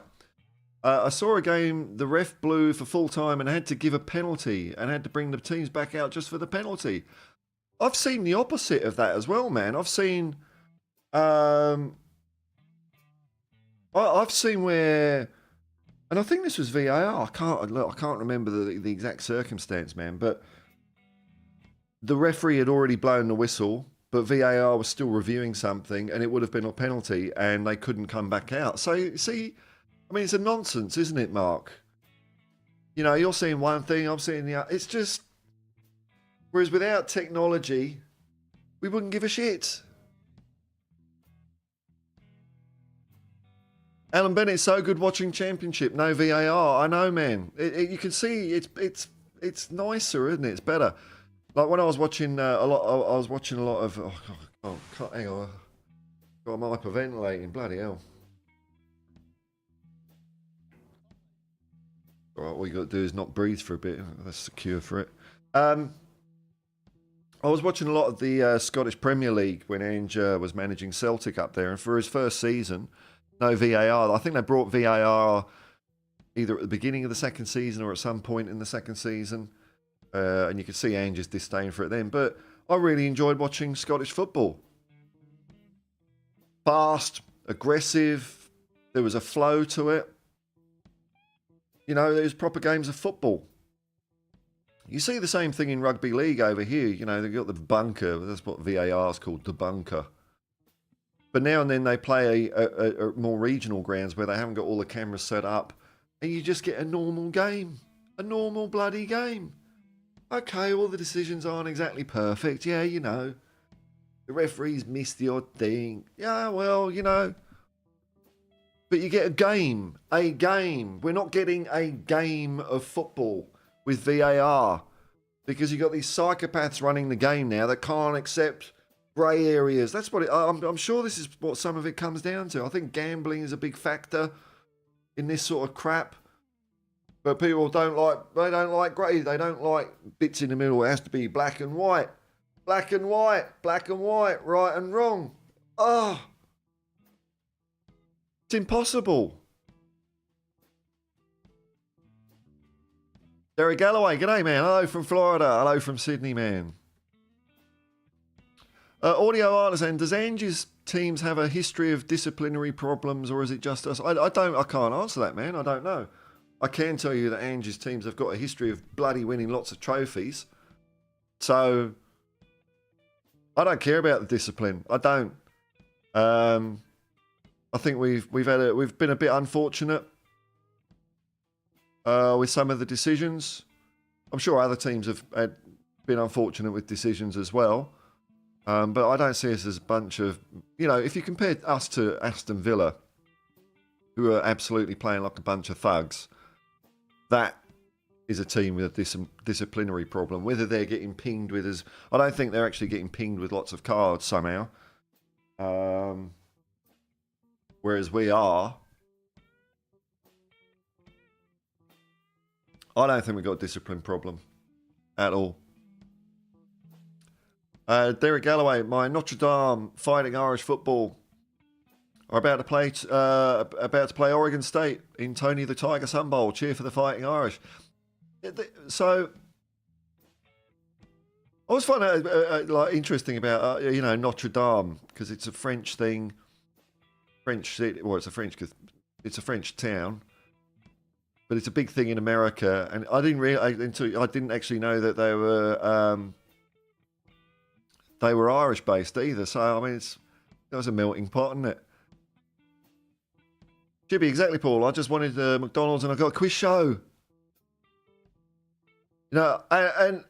I saw a game, the ref blew for full time and had to give a penalty and had to bring the teams back out just for the penalty. I've seen the opposite of that as well, man. I've seen... I've seen where... And I think this was VAR. I can't remember the exact circumstance, man, but... The referee had already blown the whistle, but VAR was still reviewing something, and it would have been a penalty, and they couldn't come back out. So, see, I mean, it's a nonsense, isn't it, Mark? You know, you're seeing one thing, I'm seeing the other. It's just... Whereas without technology, we wouldn't give a shit. Alan Bennett's so good watching Championship, no VAR. I know, man. You can see it's nicer, isn't it? It's better. Like when I was watching I was watching a lot of... hang on. Got my hyperventilating, bloody hell. All right, all you got to do is not breathe for a bit. That's the cure for it. I was watching a lot of the Scottish Premier League when Ange was managing Celtic up there, and for his first season, no VAR. I think they brought VAR either at the beginning of the second season or at some point in the second season. And you could see Ange's disdain for it then. But I really enjoyed watching Scottish football. Fast, aggressive, there was a flow to it. You know, there was proper games of football. You see the same thing in rugby league over here. You know, they've got the bunker. That's what VAR is called, the bunker. But now and then they play a more regional grounds where they haven't got all the cameras set up. And you just get a normal game. A normal bloody game. Okay, all the decisions aren't exactly perfect. Yeah, you know. The referees missed the odd thing. Yeah, well, you know. But you get a game. A game. We're not getting a game of football with VAR. Because you've got these psychopaths running the game now that can't accept grey areas. That's what I'm sure this is what some of it comes down to. I think gambling is a big factor in this sort of crap. But people don't like grey. They don't like bits in the middle. It has to be black and white. Black and white. Black and white. Right and wrong. Oh. It's impossible. Derek Galloway. G'day, man. Hello from Florida. Hello from Sydney, man. Audio Artisan. Does Ange's teams have a history of disciplinary problems, or is it just us? I can't answer that, man. I don't know. I can tell you that Ange's teams have got a history of bloody winning lots of trophies. So, I don't care about the discipline. I don't. I think we've been a bit unfortunate with some of the decisions. I'm sure other teams have been unfortunate with decisions as well. But I don't see us as a bunch of... You know, if you compare us to Aston Villa, who are absolutely playing like a bunch of thugs... That is a team with a disciplinary problem. Whether they're getting pinged with as... I don't think they're actually getting pinged with lots of cards somehow. Whereas we are. I don't think we've got a discipline problem. At all. Derek Galloway, my Notre Dame Fighting Irish Football. are about to play Oregon State in Tony the Tiger Sun Bowl. Cheer for the Fighting Irish. So I always find that like interesting about Notre Dame, because it's a French thing, French city. Well, it's a French town, but it's a big thing in America. And I didn't actually know that they were Irish based either. So I mean, that was a melting pot, isn't it? Jibby, exactly, Paul. I just wanted McDonald's and I got a quiz show. And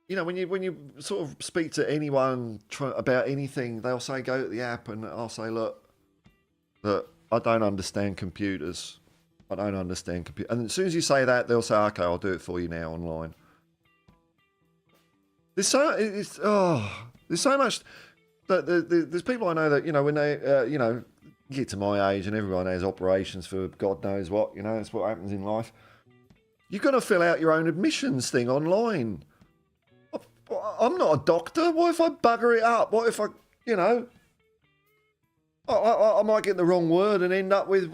when you sort of speak to anyone about anything, they'll say go to the app, and I'll say, look, I don't understand computers. I don't understand computers. And as soon as you say that, they'll say, okay, I'll do it for you now online. There's so much. There's people I know that when they get to my age, and everyone has operations for God knows what. That's what happens in life. You've got to fill out your own admissions thing online. I'm not a doctor. What if I bugger it up? What if I might get the wrong word and end up with,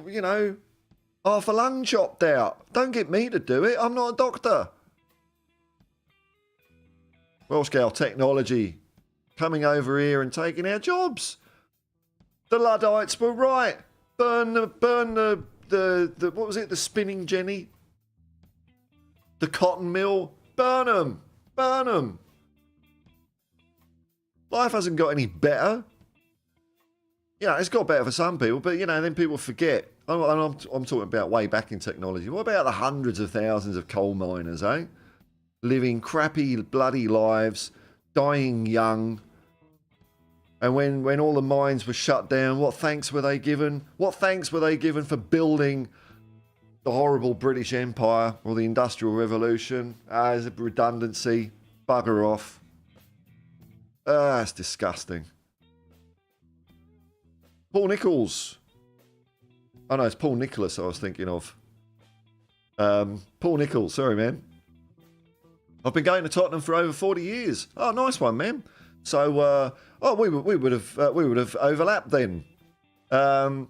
half a lung chopped out. Don't get me to do it. I'm not a doctor. Well-scale technology coming over here and taking our jobs. The Luddites were right. Burn the what was it? The spinning jenny? The cotton mill? Burn them. Burn them. Life hasn't got any better. It's got better for some people, but then people forget. I'm talking about way back in technology. What about the hundreds of thousands of coal miners, eh? Living crappy, bloody lives, dying young. And when all the mines were shut down, what thanks were they given? What thanks were they given for building the horrible British Empire or the Industrial Revolution? As a redundancy, bugger off. That's disgusting. Paul Nichols. Oh no, it's Paul Nicholas I was thinking of. Paul Nichols, sorry man. I've been going to Tottenham for over 40 years. Oh, nice one, man. So, we would have overlapped then. But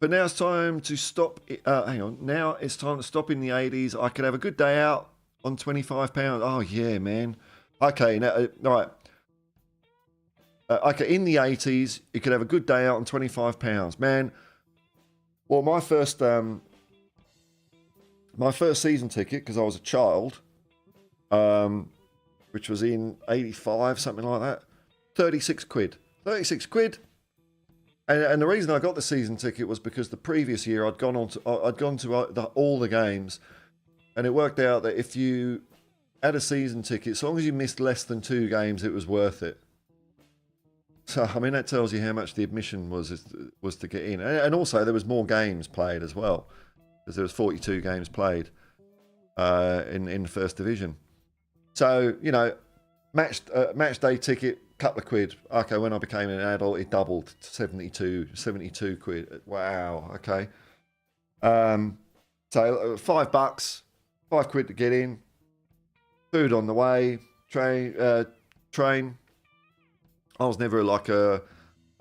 now it's time to stop. Hang on. Now it's time to stop in the 80s. I could have a good day out on £25. Oh yeah, man. Okay, now right. Okay, in the 80s, you could have a good day out on £25, man. Well, my first season ticket, because I was a child, which was in 85, something like that, 36 quid. 36 quid. And the reason I got the season ticket was because the previous year I'd gone to all the games, and it worked out that if you had a season ticket, as long as you missed less than 2 games, it was worth it. So, I mean, that tells you how much the admission was to get in. And also, there was more games played as well, because there was 42 games played in the first division. So, match day ticket, couple of quid. Okay, when I became an adult, it doubled to 72 quid. Wow, okay. So, $5, £5 to get in. Food on the way, train. I was never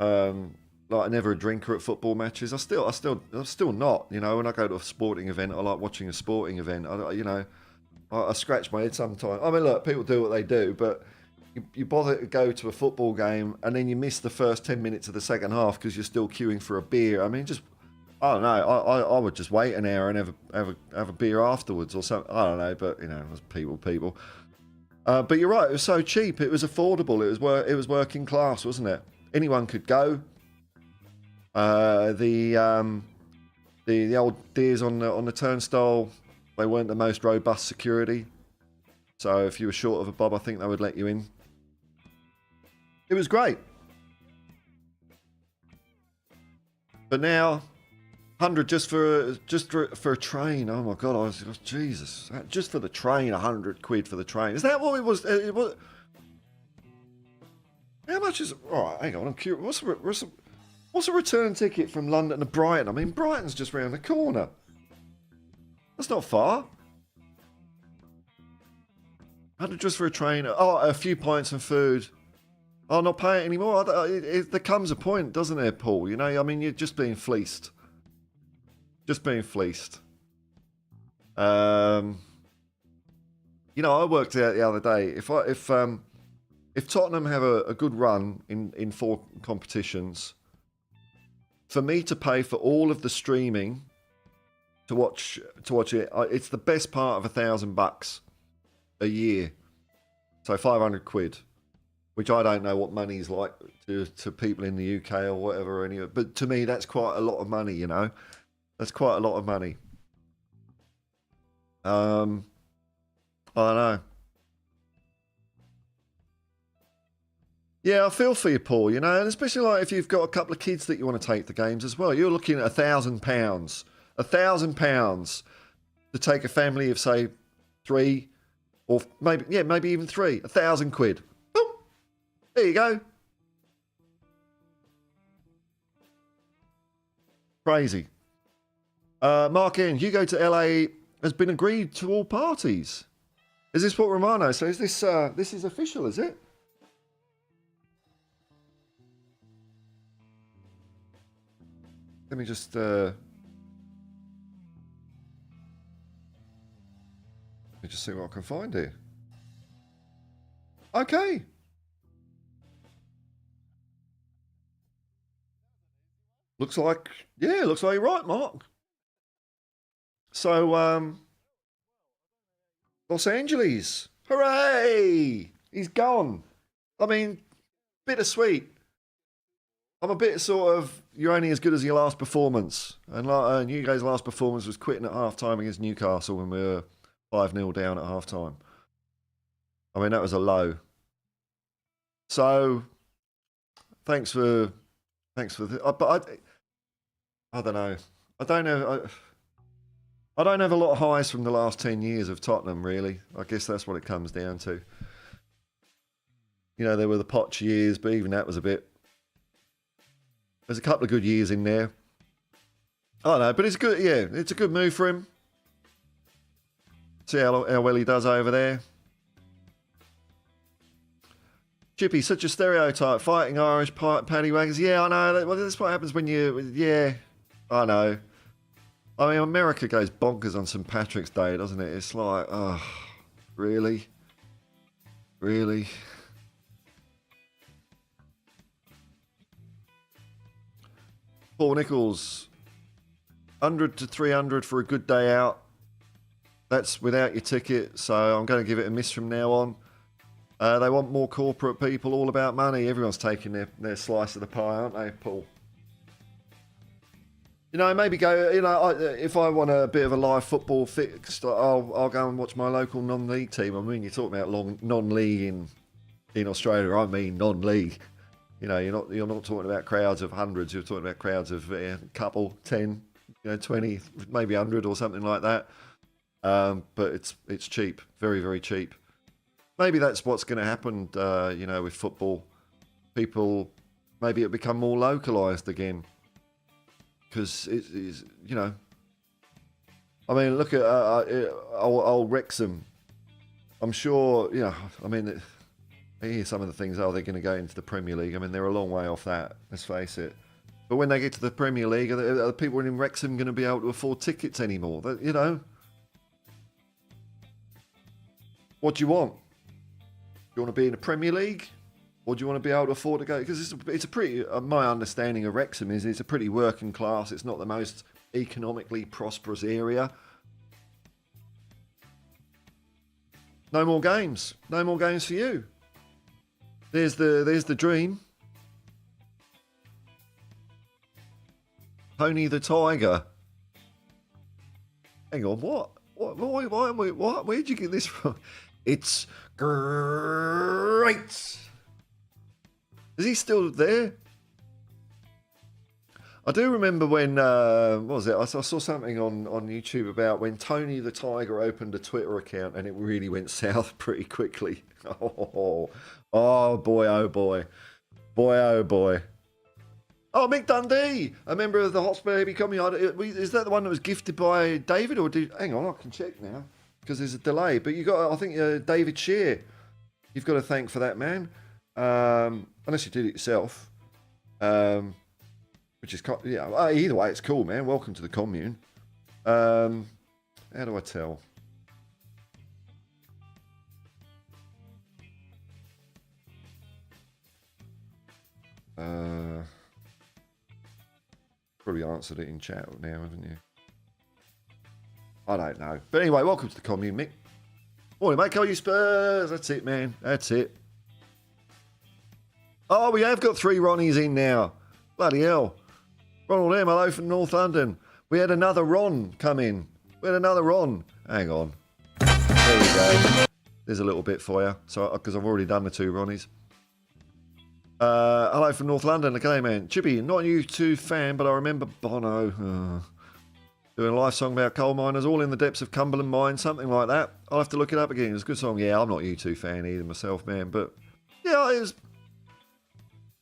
never a drinker at football matches. I'm still not. When I go to a sporting event, I like watching a sporting event. I scratch my head sometimes. I mean, look, people do what they do, but you bother to go to a football game and then you miss the first 10 minutes of the second half because you're still queuing for a beer. I mean, I don't know. I would just wait an hour and have a beer afterwards or something. I don't know, but it was people. But you're right. It was so cheap. It was affordable. It was working class, wasn't it? Anyone could go. The old deers on the turnstile, they weren't the most robust security. So if you were short of a bob, I think they would let you in. It was great. But now, 100 just for a train. Oh my God! Jesus, just for the train, 100 quid for the train. Is that what it was? How much is? All right, hang on. I'm curious. What's a return ticket from London to Brighton? I mean, Brighton's just round the corner. That's not far. 100 just for a train. Oh, a few pints and food. I'll not pay it anymore. There comes a point, doesn't there, Paul? You know, I mean, you're just being fleeced. Just being fleeced. You know, I worked out the other day. If Tottenham have a good run in 4 competitions, for me to pay for all of the streaming to watch it, it's the best part of $1,000 a year. So 500 quid. Which I don't know what money's like to people in the UK or whatever. Anyway, but to me, that's quite a lot of money, you know. That's quite a lot of money. I don't know. Yeah, I feel for you, Paul, you know, and especially like if you've got a couple of kids that you want to take the games as well. You're looking at £1,000. £1,000 to take a family of, say, 3 or maybe even 3. 1,000 quid. There you go. Crazy. Mark N, you go to LA has been agreed to all parties. Is this what Romano says? This is official, is it? Let me just see what I can find here. Okay. Looks like you're right, Mark. So, Los Angeles. Hooray! He's gone. I mean, bittersweet. I'm a bit sort of, you're only as good as your last performance. And you guys' last performance was quitting at half-time against Newcastle when we were 5-0 down at half-time. I mean, that was a low. So, thanks for but I don't know. I don't have a lot of highs from the last 10 years of Tottenham, really. I guess that's what it comes down to. You know, there were the Poch years, but even that was a bit... There's a couple of good years in there. I don't know, but it's good. Yeah, it's a good move for him. See how well he does over there. Chippy, such a stereotype. Fighting Irish paddy waggers. Yeah, I know. Well, that's what happens when you... Yeah, I know. I mean, America goes bonkers on St. Patrick's Day, doesn't it? It's like, oh, really? Really? Paul Nichols, 100 to 300 for a good day out. That's without your ticket, so I'm going to give it a miss from now on. They want more corporate people, all about money. Everyone's taking their slice of the pie, aren't they, Paul? You know, maybe go, you know, if I want a bit of a live football fix, I'll go and watch my local non-league team. I mean, you're talking about non-league in Australia. I mean non-league. You know, you're not talking about crowds of hundreds. You're talking about crowds of a couple, 10, 20, maybe 100 or something like that. But it's cheap, very, very cheap. Maybe that's what's going to happen, with football. People, maybe it'll become more localised again. Because it's, I mean, look at old Wrexham. I'm sure, I mean, I hear some of the things, they're going to go into the Premier League. I mean, they're a long way off that, let's face it. But when they get to the Premier League, are the people in Wrexham going to be able to afford tickets anymore? What do you want? Do you want to be in the Premier League? Or do you want to be able to afford to go? Because it's a pretty, my understanding of Wrexham is it's a pretty working class. It's not the most economically prosperous area. No more games. No more games for you. There's the dream. Tony the Tiger. Hang on, what? What? Where'd you get this from? It's great. Is he still there? I do remember when, what was it? I saw something on YouTube about when Tony the Tiger opened a Twitter account and it really went south pretty quickly. Oh boy, oh boy. Boy, oh boy. Oh, Mick Dundee, a member of the Hotspur Hippie community. Is that the one that was gifted by David? Hang on, I can check now because there's a delay. But you got, I think, David Shear. You've got to thank for that, man. unless you did it yourself. Which is, yeah, either way, it's cool, man. Welcome to the commune. How do I tell? Probably answered it in chat now, haven't you? I don't know. But anyway, welcome to the commune, Mick. Morning, mate. Call you Spurs. That's it, man. That's it. Oh, we have got 3 Ronnies in now. Bloody hell. Ronald M, hello from North London. We had another Ron come in. We had another Ron. Hang on. There we go. There's a little bit for you. So, because I've already done the 2 Ronnies. Hello from North London. Okay, man. Chippy, not a U2 fan, but I remember Bono doing a live song about coal miners, all in the depths of Cumberland Mine, something like that. I'll have to look it up again. It's a good song. Yeah, I'm not a U2 fan either myself, man. But, yeah, it was,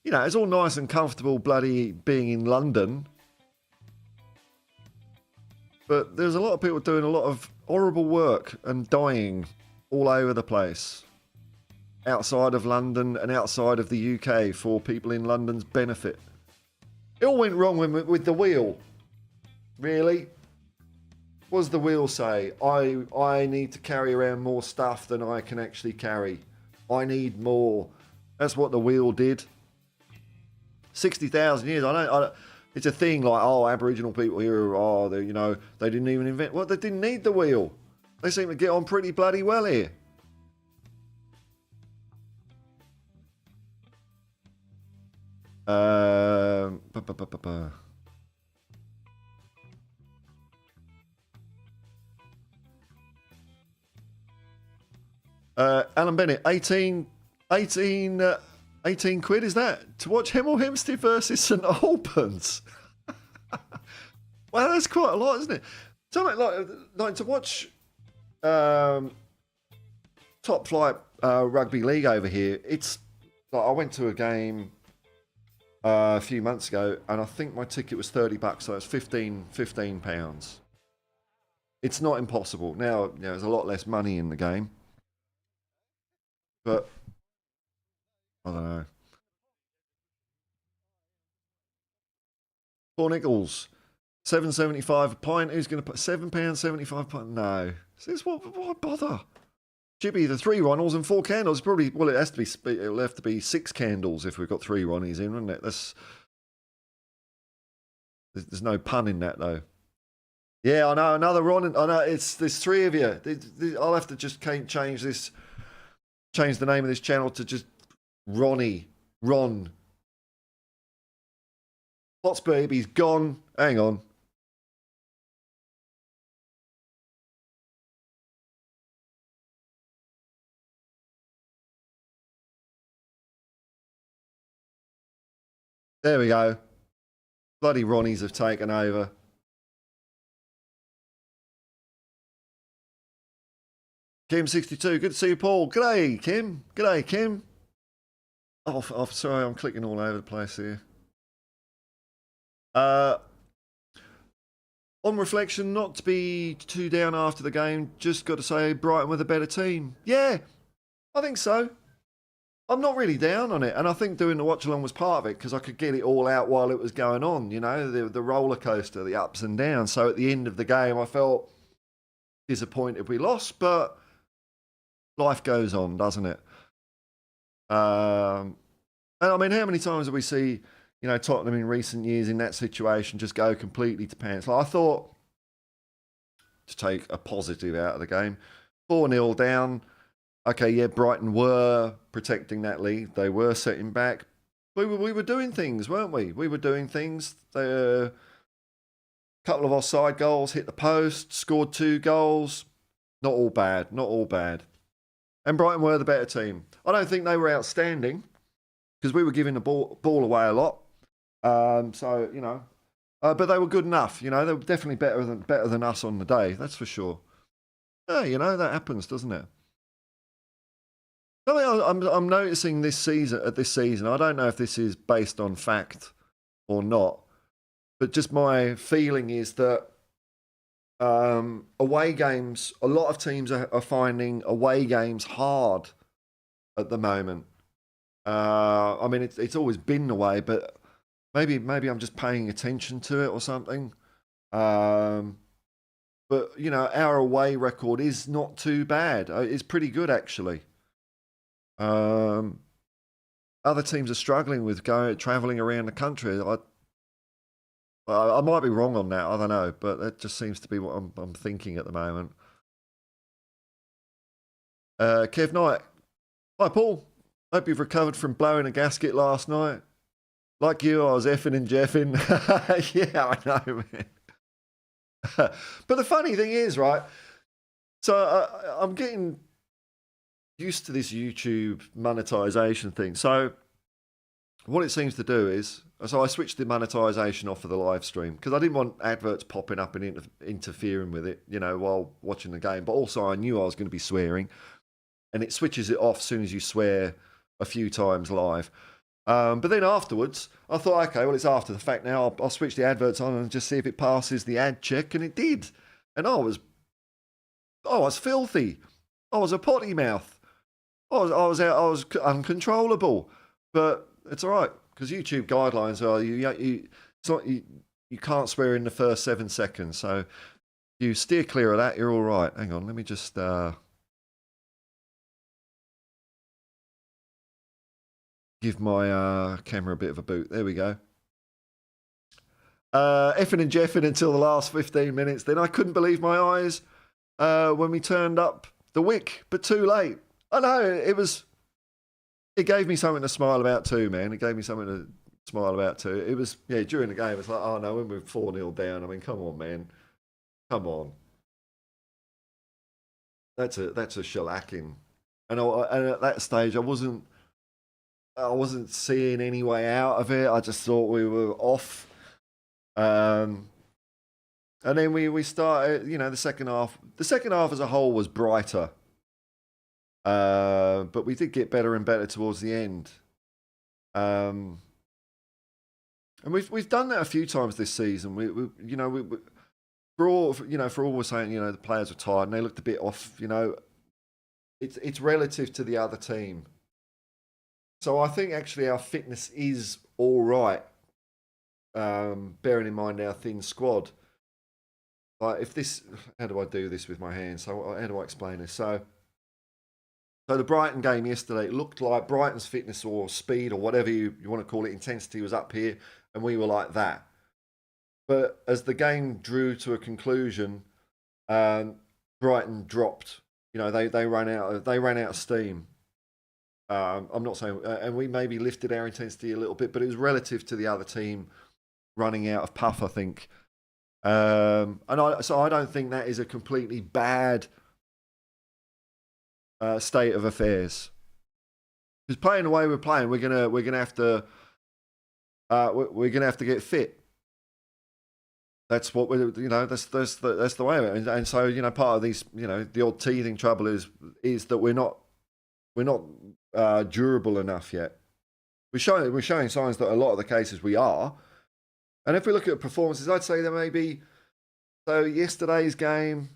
you know, it's all nice and comfortable bloody being in London. But there's a lot of people doing a lot of horrible work and dying all over the place. Outside of London and outside of the UK for people in London's benefit. It all went wrong with the wheel. Really? What does the wheel say? I need to carry around more stuff than I can actually carry. I need more. That's what the wheel did. 60,000 years. I don't, it's a thing like, oh, Aboriginal people here, oh, they, you know, they didn't even invent. Well, they didn't need the wheel. They seem to get on pretty bloody well here. Alan Bennett, 18 quid, is that? To watch Hemel Hempstead versus St Albans. Well, that's quite a lot, isn't it? Something like to watch top flight rugby league over here. It's like I went to a game a few months ago, and I think my ticket was $30, so it's 15 pounds. It's not impossible. Now, you know, there's a lot less money in the game, but I don't know. Four nickels, £7.75 a pint. Who's going to put £7.75 a pint? No. This what bother? Chippy, the 3 Ronalds and 4 candles. Probably, well, it has to be. It'll have to be 6 candles if we've got 3 Ronnies in, wouldn't it? There's no pun in that though. Yeah, I know another Ron. I know there's 3 of you. I'll have to just change the name of this channel to just Ron. Hotspur Hippie's gone. Hang on. There we go. Bloody Ronnies have taken over. Kim62, good to see you, Paul. G'day, Kim. G'day, Kim. Oh, sorry, I'm clicking all over the place here. On reflection, not to be too down after the game, just got to say Brighton were the better team. Yeah, I think so. I'm not really down on it, and I think doing the watch along was part of it because I could get it all out while it was going on, you know, the roller coaster, the ups and downs. So at the end of the game, I felt disappointed we lost, but life goes on, doesn't it? And I mean, how many times have we see, you know, Tottenham in recent years in that situation just go completely to pants? Like I thought, to take a positive out of the game, 4-0 down. Okay, yeah, Brighton were protecting that lead. They were setting back. We were doing things, weren't we? We were doing things. A couple of offside goals, hit the post, scored 2 goals. Not all bad, not all bad. And Brighton were the better team. I don't think they were outstanding because we were giving the ball away a lot. So, you know, but they were good enough. You know, they were definitely better than us on the day. That's for sure. Yeah, you know, that happens, doesn't it? I'm noticing this season. I don't know if this is based on fact or not, but just my feeling is that away games. A lot of teams are finding away games hard at the moment. I mean, it's always been the way, but maybe I'm just paying attention to it or something. But you know, our away record is not too bad. It's pretty good actually. Other teams are struggling with traveling around the country. I might be wrong on that. I don't know, but that just seems to be what I'm thinking at the moment. Kev Knight, hi Paul. Hope you've recovered from blowing a gasket last night. Like you, I was effing and jeffing. Yeah, I know, man. But the funny thing is, right? So I'm getting used to this YouTube monetization thing. So what it seems to do is, so I switched the monetization off for the live stream because I didn't want adverts popping up and interfering with it, you know, while watching the game. But also I knew I was going to be swearing, and it switches it off as soon as you swear a few times live. But then afterwards, I thought, okay, well, it's after the fact now. I'll switch the adverts on and just see if it passes the ad check, and it did. And I was filthy. I was a potty mouth. I was uncontrollable. But it's all right because YouTube guidelines are you can't swear in the first 7 seconds. So you steer clear of that. You're all right. Hang on, let me just. Give my camera a bit of a boot. There we go. Effing and jeffing until the last 15 minutes. Then I couldn't believe my eyes when we turned up the wick, but too late. I know, it gave me something to smile about too, man. It gave me something to smile about too. It was, yeah, during the game, it's like, oh no, when we're 4-0 down, I mean, come on, man. Come on. That's a shellacking. And at that stage, I wasn't seeing any way out of it. I just thought we were off. And then we started, you know, the second half. The second half as a whole was brighter. But we did get better and better towards the end. And we've done that a few times this season. For all we're saying, you know, the players were tired and they looked a bit off, you know. It's relative to the other team. So I think actually our fitness is all right, bearing in mind our thin squad. Like if this, how do I do this with my hands? So how do I explain this? So the Brighton game yesterday, it looked like Brighton's fitness or speed or whatever you want to call it, intensity was up here, and we were like that. But as the game drew to a conclusion, Brighton dropped. You know, they ran out of steam. I'm not saying, and we maybe lifted our intensity a little bit, but it was relative to the other team running out of puff, I think. So I don't think that is a completely bad state of affairs. Because playing the way we're playing, we're gonna have to get fit. That's what we're, you know, that's the way of it. And so, you know, part of these, you know, the odd teething trouble is that we're not durable enough yet. We're showing signs that a lot of the cases we are. And if we look at performances, I'd say there may be. So yesterday's game,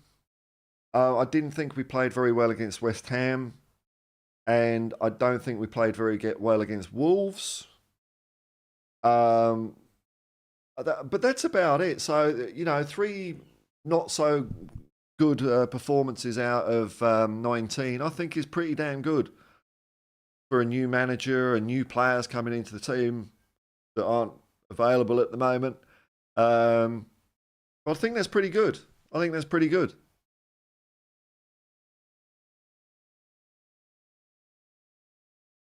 I didn't think we played very well against West Ham, and I don't think we played very well against Wolves. But that's about it. So, you know, 3 not so good performances out of 19, I think is pretty damn good for a new manager and new players coming into the team that aren't available at the moment. I think that's pretty good.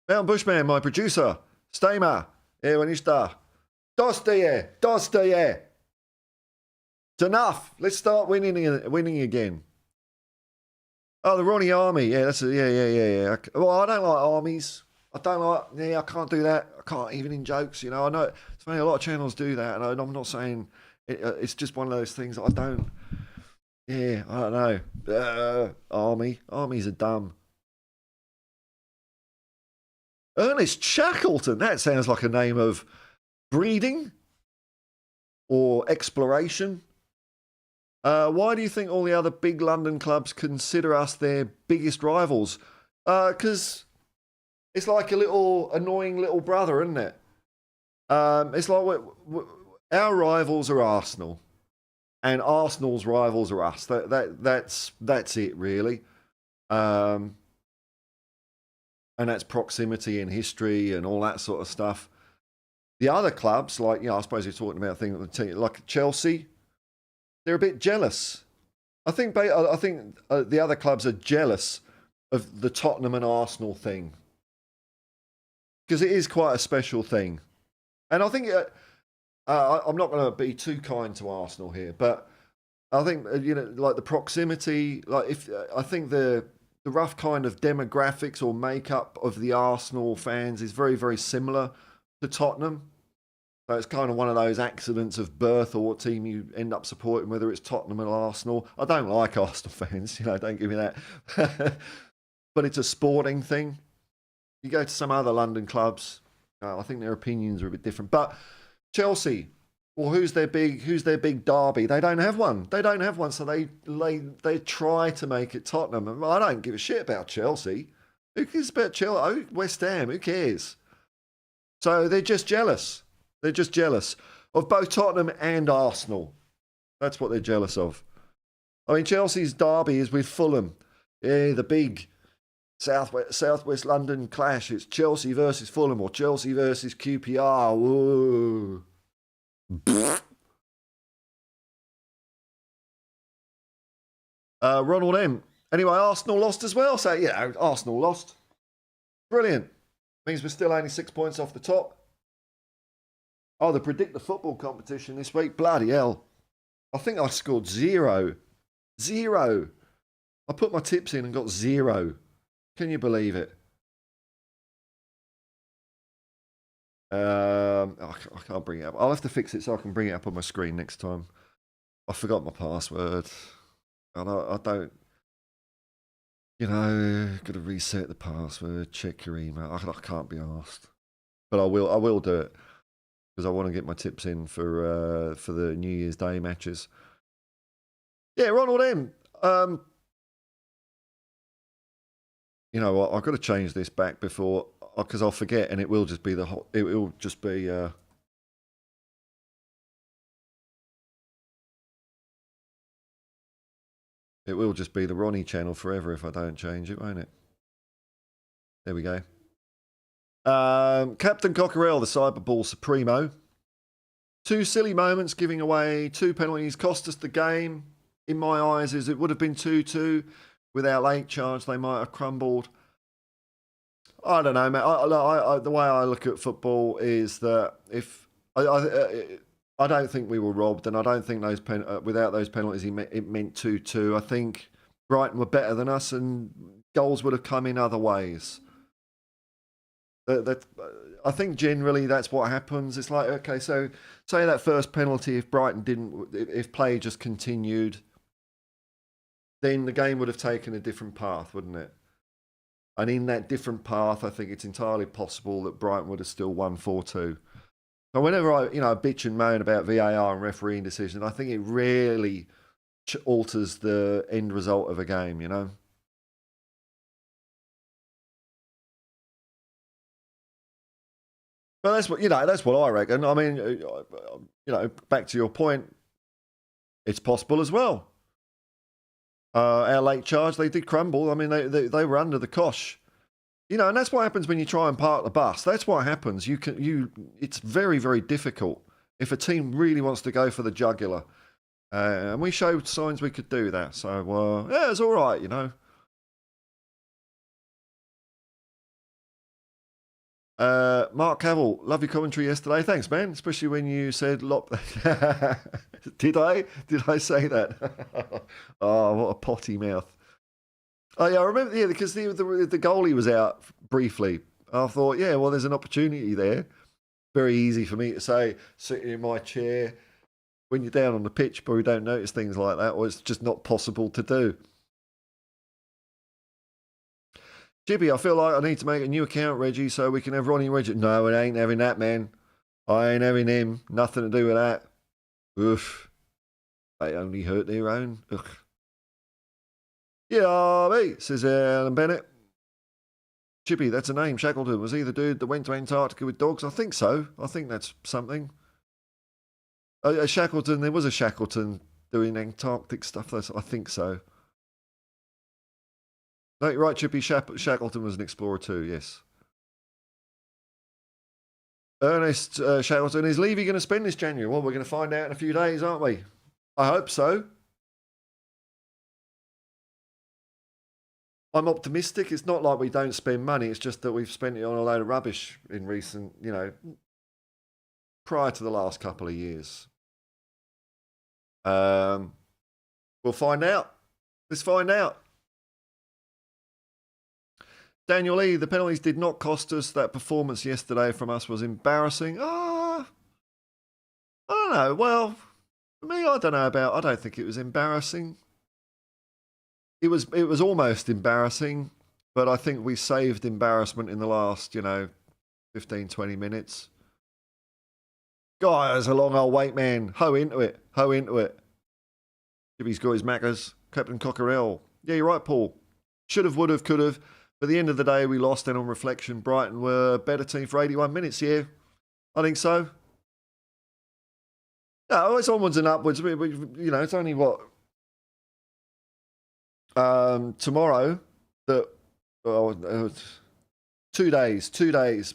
Mountain Bushman, my producer, Stamer, Ewanista. Dostoye. It's enough. Let's start winning again. Oh, the Ronnie Army. Yeah, yeah. Well, I don't like armies. I can't do that. I can't even in jokes, you know. I know it's funny, a lot of channels do that, and I'm not saying it's just one of those things that I don't. Yeah, I don't know. Armies are dumb. Ernest Shackleton. That sounds like a name of breeding or exploration. Why do you think all the other big London clubs consider us their biggest rivals? Because It's like a little annoying little brother, isn't it? It's like our rivals are Arsenal, and Arsenal's rivals are us. That's it, really. Um, and that's proximity and history and all that sort of stuff. The other clubs, like I suppose you're talking about things like Chelsea, they're a bit jealous. I think the other clubs are jealous of the Tottenham and Arsenal thing because it is quite a special thing. And I think I'm not going to be too kind to Arsenal here, but I think like the proximity, like if I think the rough kind of demographics or makeup of the Arsenal fans is very, very similar to Tottenham. So it's kind of one of those accidents of birth or what team you end up supporting, whether it's Tottenham or Arsenal. I don't like Arsenal fans, don't give me that. But it's a sporting thing. You go to some other London clubs, I think their opinions are a bit different. But Chelsea, well, who's their big derby? They don't have one. So they try to make it Tottenham. I don't give a shit about Chelsea. Who cares about Chelsea? West Ham, who cares? So they're just jealous. They're just jealous of both Tottenham and Arsenal. That's what they're jealous of. I mean, Chelsea's derby is with Fulham. Yeah, the big Southwest London clash. It's Chelsea versus Fulham or Chelsea versus QPR. Whoa. Ronald M. Anyway, Arsenal lost as well. So, Arsenal lost. Brilliant. Means we're still only 6 points off the top. Oh, the Predict the Football competition this week. Bloody hell. I think I scored 0. 0. I put my tips in and got 0. Can you believe it? I can't bring it up. I'll have to fix it so I can bring it up on my screen next time. I forgot my password. And I don't, got to reset the password, check your email. I can't be asked. But I will do it. Because I want to get my tips in for the New Year's Day matches. Yeah, Ronald M. You know what? I've got to change this back before, because I'll forget, and it will just be it will just be. It will just be the Ronnie channel forever if I don't change it, won't it? There we go. Captain Cockerell, the Cyberball Supremo. 2 silly moments, giving away 2 penalties, cost us the game. In my eyes, it would have been 2-2. With our late charge, they might have crumbled. I don't know, man. The way I look at football is that if I don't think we were robbed, and I don't think without those penalties, it meant 2-2. I think Brighton were better than us, and goals would have come in other ways. I think generally that's what happens. It's like, okay, so say that first penalty, if play just continued, then the game would have taken a different path, wouldn't it? And in that different path, I think it's entirely possible that Brighton would have still won 4-2. So whenever I bitch and moan about VAR and refereeing decisions, I think it really alters the end result of a game, But that's what I reckon. I mean, back to your point, it's possible as well. Our late charge, they did crumble. I mean, they were under the cosh. And that's what happens when you try and park the bus. That's what happens. It's very, very difficult if a team really wants to go for the jugular. And we showed signs we could do that. So, it's all right, Mark Cavill, lovely commentary yesterday. Thanks, man. Especially when you said Did I say that? Oh, what a potty mouth. Oh yeah, I remember. Yeah, because the goalie was out briefly. I thought, yeah, well, there's an opportunity there. Very easy for me to say, sitting in my chair. When you're down on the pitch, but we don't notice things like that, or it's just not possible to do. Chippy, I feel like I need to make a new account, Reggie, so we can have Ronnie and Reggie. No, it ain't having that, man. I ain't having him. Nothing to do with that. Oof. They only hurt their own. Ugh. Yeah, mate, says Alan Bennett. Chippy, that's a name. Shackleton was he the dude that went to Antarctica with dogs? I think so. I think that's something. A Shackleton, there was a Shackleton doing Antarctic stuff. I think so. No, you're right, Chippy. Shackleton was an explorer too, yes. Ernest Shackleton, is Levy going to spend this January? Well, we're going to find out in a few days, aren't we? I hope so. I'm optimistic. It's not like we don't spend money. It's just that we've spent it on a load of rubbish in recent, prior to the last couple of years. We'll find out. Let's find out. Daniel Lee, the penalties did not cost us. That performance yesterday from us was embarrassing. I don't know. Well, for me, I don't think it was embarrassing. It was almost embarrassing, but I think we saved embarrassment in the last, 15, 20 minutes. Guys, a long old wait, man. Ho into it. Ho into it. Jimmy's got his maccas. Captain Cockerell. Yeah, you're right, Paul. Should have, would have, could have. But at the end of the day, we lost, and on reflection, Brighton were a better team for 81 minutes. Yeah, I think so. No, it's onwards and upwards. It's only what? Tomorrow, 2 days. It's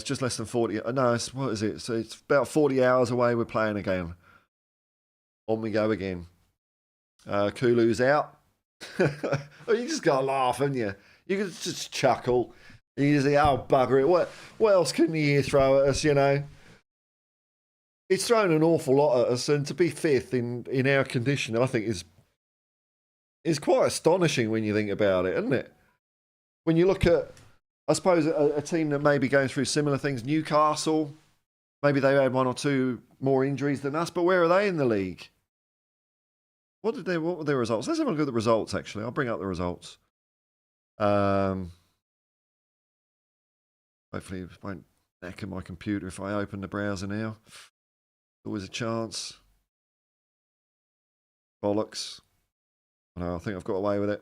just less than 40. No, what is it? So it's about 40 hours away. We're playing again. On we go again. Kulu's out. You just gotta laugh, haven't you? You can just chuckle. You just say, "Oh bugger it! What else can the year throw at us?" It's thrown an awful lot at us, and to be fifth in our condition, I think is quite astonishing when you think about it, isn't it? When you look at, I suppose, a team that may be going through similar things, Newcastle, maybe they had one or two more injuries than us, but where are they in the league? What were their results? Let's have a look at the results, actually. I'll bring up the results. Hopefully it won't knacker my computer if I open the browser now. Always a chance. Bollocks. No, I think I've got away with it.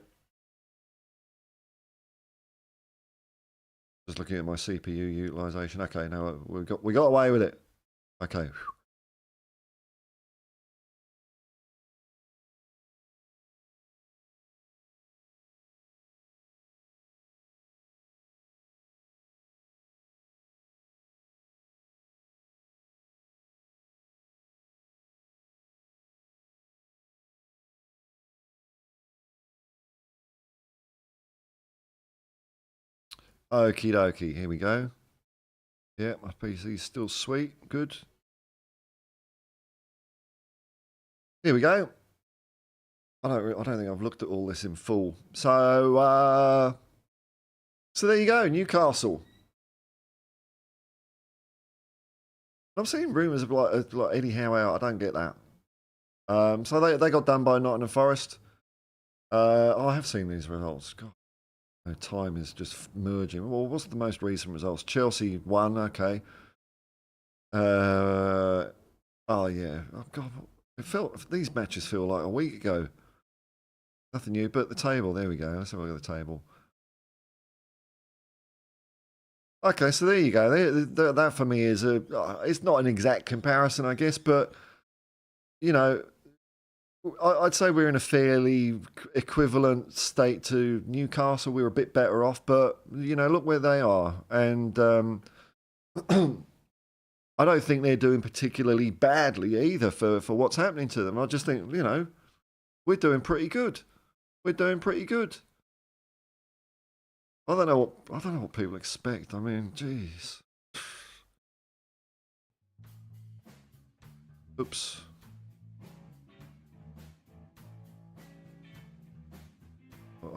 Just looking at my CPU utilization. Okay, no, we got away with it. Okay. Okie dokie, here we go. Yeah, my PC's still sweet, good. Here we go. I don't think I've looked at all this in full. So there you go, Newcastle. I'm seeing rumours of like Eddie Howe out. I don't get that. So they got done by Nottingham Forest. I have seen these results. God. Time is just merging. Well, what's the most recent results? Chelsea won, okay. Oh yeah. Oh God, these matches feel like a week ago. Nothing new, but the table. There we go. Let's have a look at the table. Okay, so there you go. That for me is it's not an exact comparison, I guess, but I'd say we're in a fairly equivalent state to Newcastle. We're a bit better off, but look where they are, and I don't think they're doing particularly badly either for what's happening to them. I just think we're doing pretty good. We're doing pretty good. I don't know what people expect. I mean, jeez. Oops.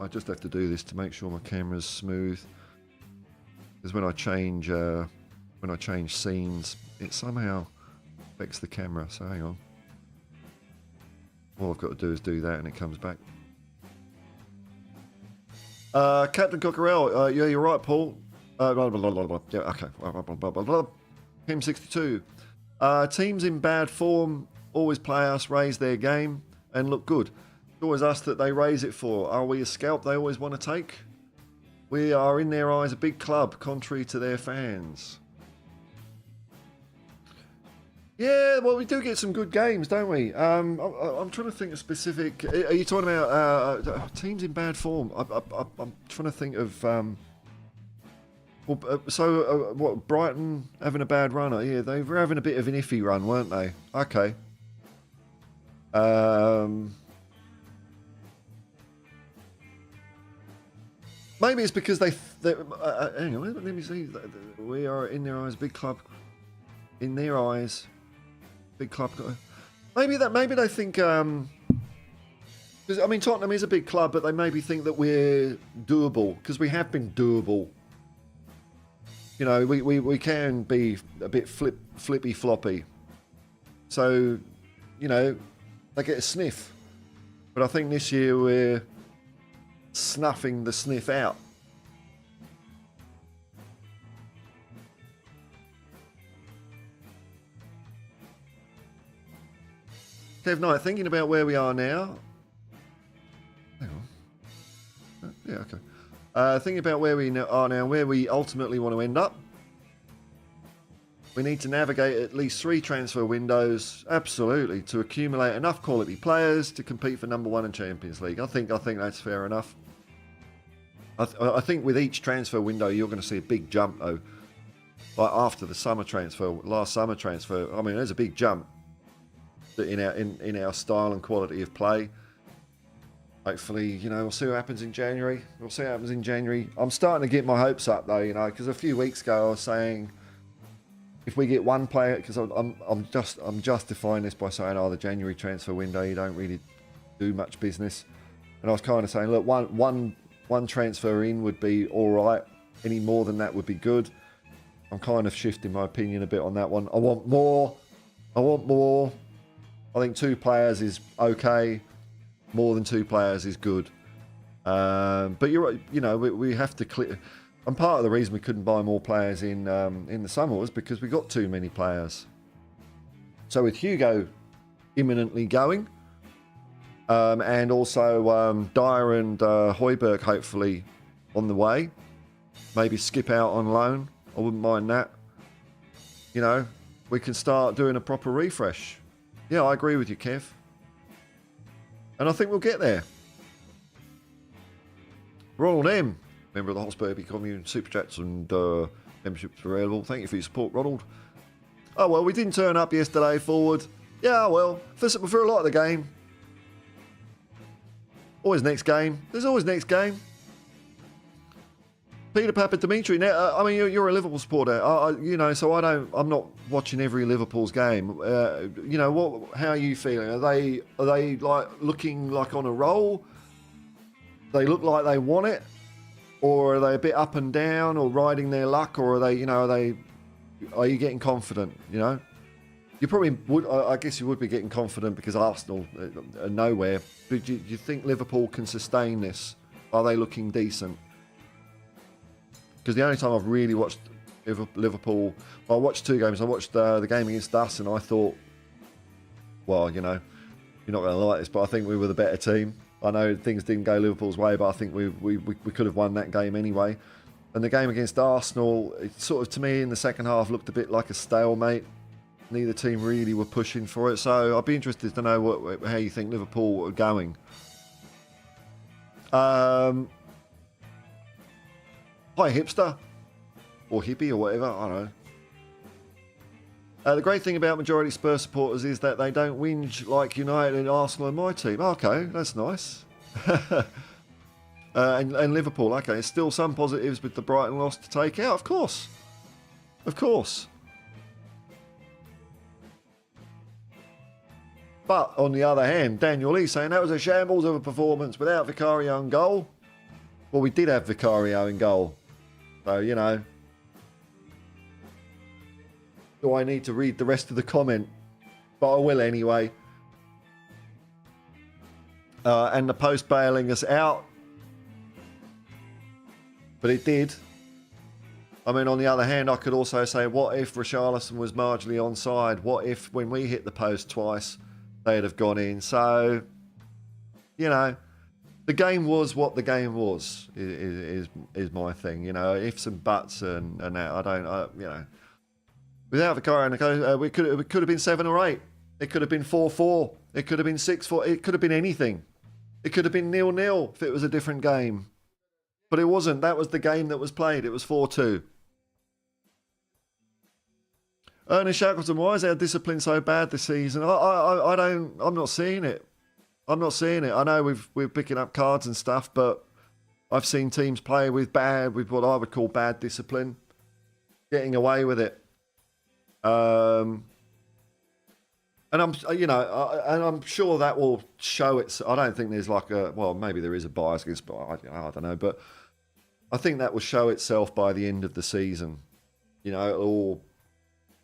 I just have to do this to make sure my camera's smooth. Because when I change scenes, it somehow affects the camera. So hang on. All I've got to do is do that, and it comes back. Captain Cockerell, yeah, you're right, Paul. Blah, blah, blah, blah, blah. Yeah, okay. Blah, blah, blah, blah. Him 62. Teams in bad form always play us, raise their game, and look good. It's always us that they raise it for. Are we a scalp they always want to take? We are, in their eyes, a big club, contrary to their fans. Yeah, well, we do get some good games, don't we? I'm trying to think of specific... Are you talking about teams in bad form? I'm trying to think of... what, Brighton having a bad run? Yeah, they were having a bit of an iffy run, weren't they? Okay. Maybe it's because hang on, let me see. We are, in their eyes, big club. In their eyes, big club. Maybe they think. Because I mean, Tottenham is a big club, but they maybe think that we're doable because we have been doable. You know, we can be a bit flippy floppy. So, you know, they get a sniff. But I think this year we're snuffing the sniff out. Kev Knight, thinking about where we are now. Hang on. Yeah, okay. Thinking about where we are now, where we ultimately want to end up. We need to navigate at least 3 transfer windows, absolutely, to accumulate enough quality players to compete for number 1 in Champions League. I think that's fair enough. I think with each transfer window, you're going to see a big jump, though. Like after the last summer transfer, I mean, there's a big jump in our style and quality of play. Hopefully, you know, we'll see what happens in January. I'm starting to get my hopes up, though, you know, because a few weeks ago I was saying, if we get one player, because I'm justifying this by saying, the January transfer window, you don't really do much business, and I was kind of saying, look, one transfer in would be all right. Any more than that would be good. I'm kind of shifting my opinion a bit on that one. I want more. I think 2 players is okay. More than 2 players is good. But you're right. You know, we have to clear. And part of the reason we couldn't buy more players in the summer was because we got too many players. So with Hugo imminently going, and also Dyer and Højbjerg hopefully on the way, maybe skip out on loan. I wouldn't mind that. You know, we can start doing a proper refresh. Yeah, I agree with you, Kev. And I think we'll get there. Ronald M, member of the Hotspur Hippie commune, super chats and memberships available. Thank you for your support, Ronald. Oh well, we didn't turn up yesterday forward. Yeah, well, for a lot of the game. Always next game. There's always next game. Peter Papa Dimitri. Now, I mean, you're a Liverpool supporter. You know, so I'm not watching every Liverpool's game. You know, how are you feeling? Are they like looking like on a roll? They look like they want it, or are they a bit up and down, or riding their luck, or are they, you know, are you getting confident? You know, you probably would. I guess you would be getting confident because Arsenal are nowhere. But do you think Liverpool can sustain this? Are they looking decent? Because the only time I've really watched Liverpool, well, I watched 2 games. I watched the game against us, and I thought, well, you know, you're not going to like this, but I think we were the better team. I know things didn't go Liverpool's way, but I think we could have won that game anyway. And the game against Arsenal, it sort of, to me, in the second half, looked a bit like a stalemate. Neither team really were pushing for it. So I'd be interested to know how you think Liverpool are going. Hi, hipster. Or hippie or whatever. I don't know. The great thing about majority Spurs supporters is that they don't whinge like United and Arsenal and my team. Okay, that's nice. and Liverpool. Okay, there's still some positives with the Brighton loss to take out. Of course. Of course. But on the other hand, Daniel Lee saying that was a shambles of a performance without Vicario in goal. Well, we did have Vicario in goal. So, you know. Do I need to read the rest of the comment? But I will anyway. And the post bailing us out. But it did. I mean, on the other hand, I could also say, what if Richarlison was marginally onside? What if when we hit the post twice, they'd have gone in? So, you know, the game was what the game was. Is my thing. You know, ifs and buts and that. You know, without Vicario, it could have been 7 or 8. It could have been 4-4. It could have been 6-4. It could have been anything. It could have been 0-0 if it was a different game. But it wasn't. That was the game that was played. It was 4-2. Ernest Shackleton, why is our discipline so bad this season? I'm not seeing it. I'm not seeing it. I know we're picking up cards and stuff, but I've seen teams play with what I would call bad discipline, getting away with it. And I'm sure that will show it. I don't think there's maybe there is a bias against, but I don't know. But I think that will show itself by the end of the season. You know, it'll all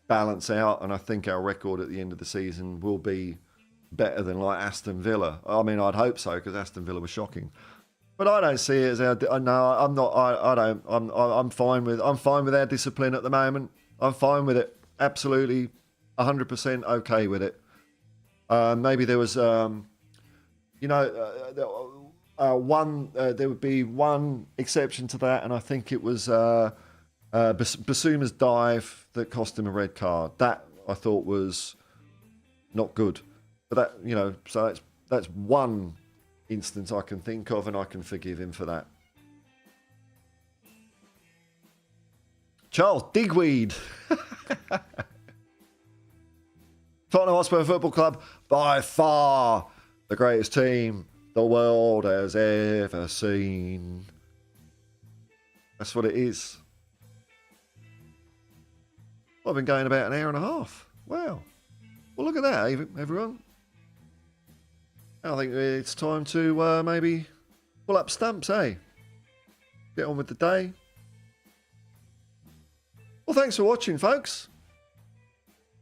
balance out, and I think our record at the end of the season will be better than like Aston Villa. I mean, I'd hope so, because Aston Villa was shocking. But I don't see it as our. No, I'm not. I don't. I'm fine with. I'm fine with our discipline at the moment. I'm fine with it. Absolutely, 100% okay with it. Maybe there was, there would be one exception to that, and I think it was Basuma's dive that cost him a red card. That I thought was not good. But that, you know, so that's one instance I can think of, and I can forgive him for that. Charles Digweed. Tottenham Hotspur Football Club, by far the greatest team the world has ever seen. That's what it is. I've been going about an hour and a half. Wow. Well, look at that, everyone. I think it's time to maybe pull up stumps, eh? Get on with the day. Well, thanks for watching, folks.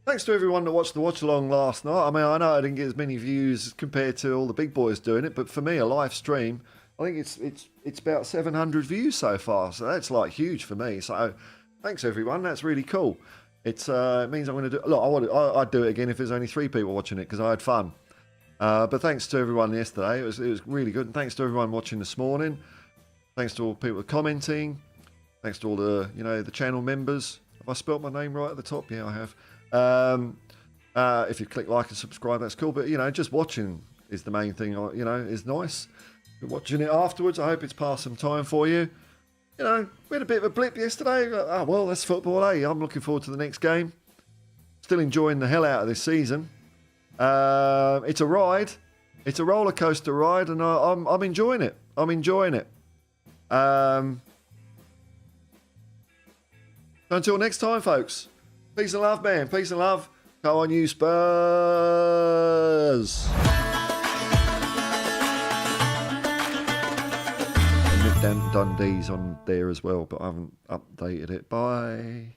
Thanks to everyone that watched the watch-along last night. I mean, I know I didn't get as many views compared to all the big boys doing it, but for me, a live stream, I think it's about 700 views so far, so that's like huge for me. So thanks, everyone. That's really cool. It means I'm going to do... Look, I'd do it again if there's only 3 people watching it, because I had fun. But thanks to everyone yesterday. It was really good. And thanks to everyone watching this morning. Thanks to all the people commenting. Thanks to all the, the channel members. Have I spelt my name right at the top? Yeah, I have. If you click like and subscribe, that's cool. But, just watching is the main thing, is nice. You're watching it afterwards. I hope it's passed some time for you. We had a bit of a blip yesterday. Oh, well, that's football, eh? I'm looking forward to the next game. Still enjoying the hell out of this season. It's a ride. It's a roller coaster ride, and I'm enjoying it. I'm enjoying it. Until next time, folks. Peace and love, man. Peace and love. Go on, you Spurs. And Nick Dundee's on there as well, but I haven't updated it. Bye.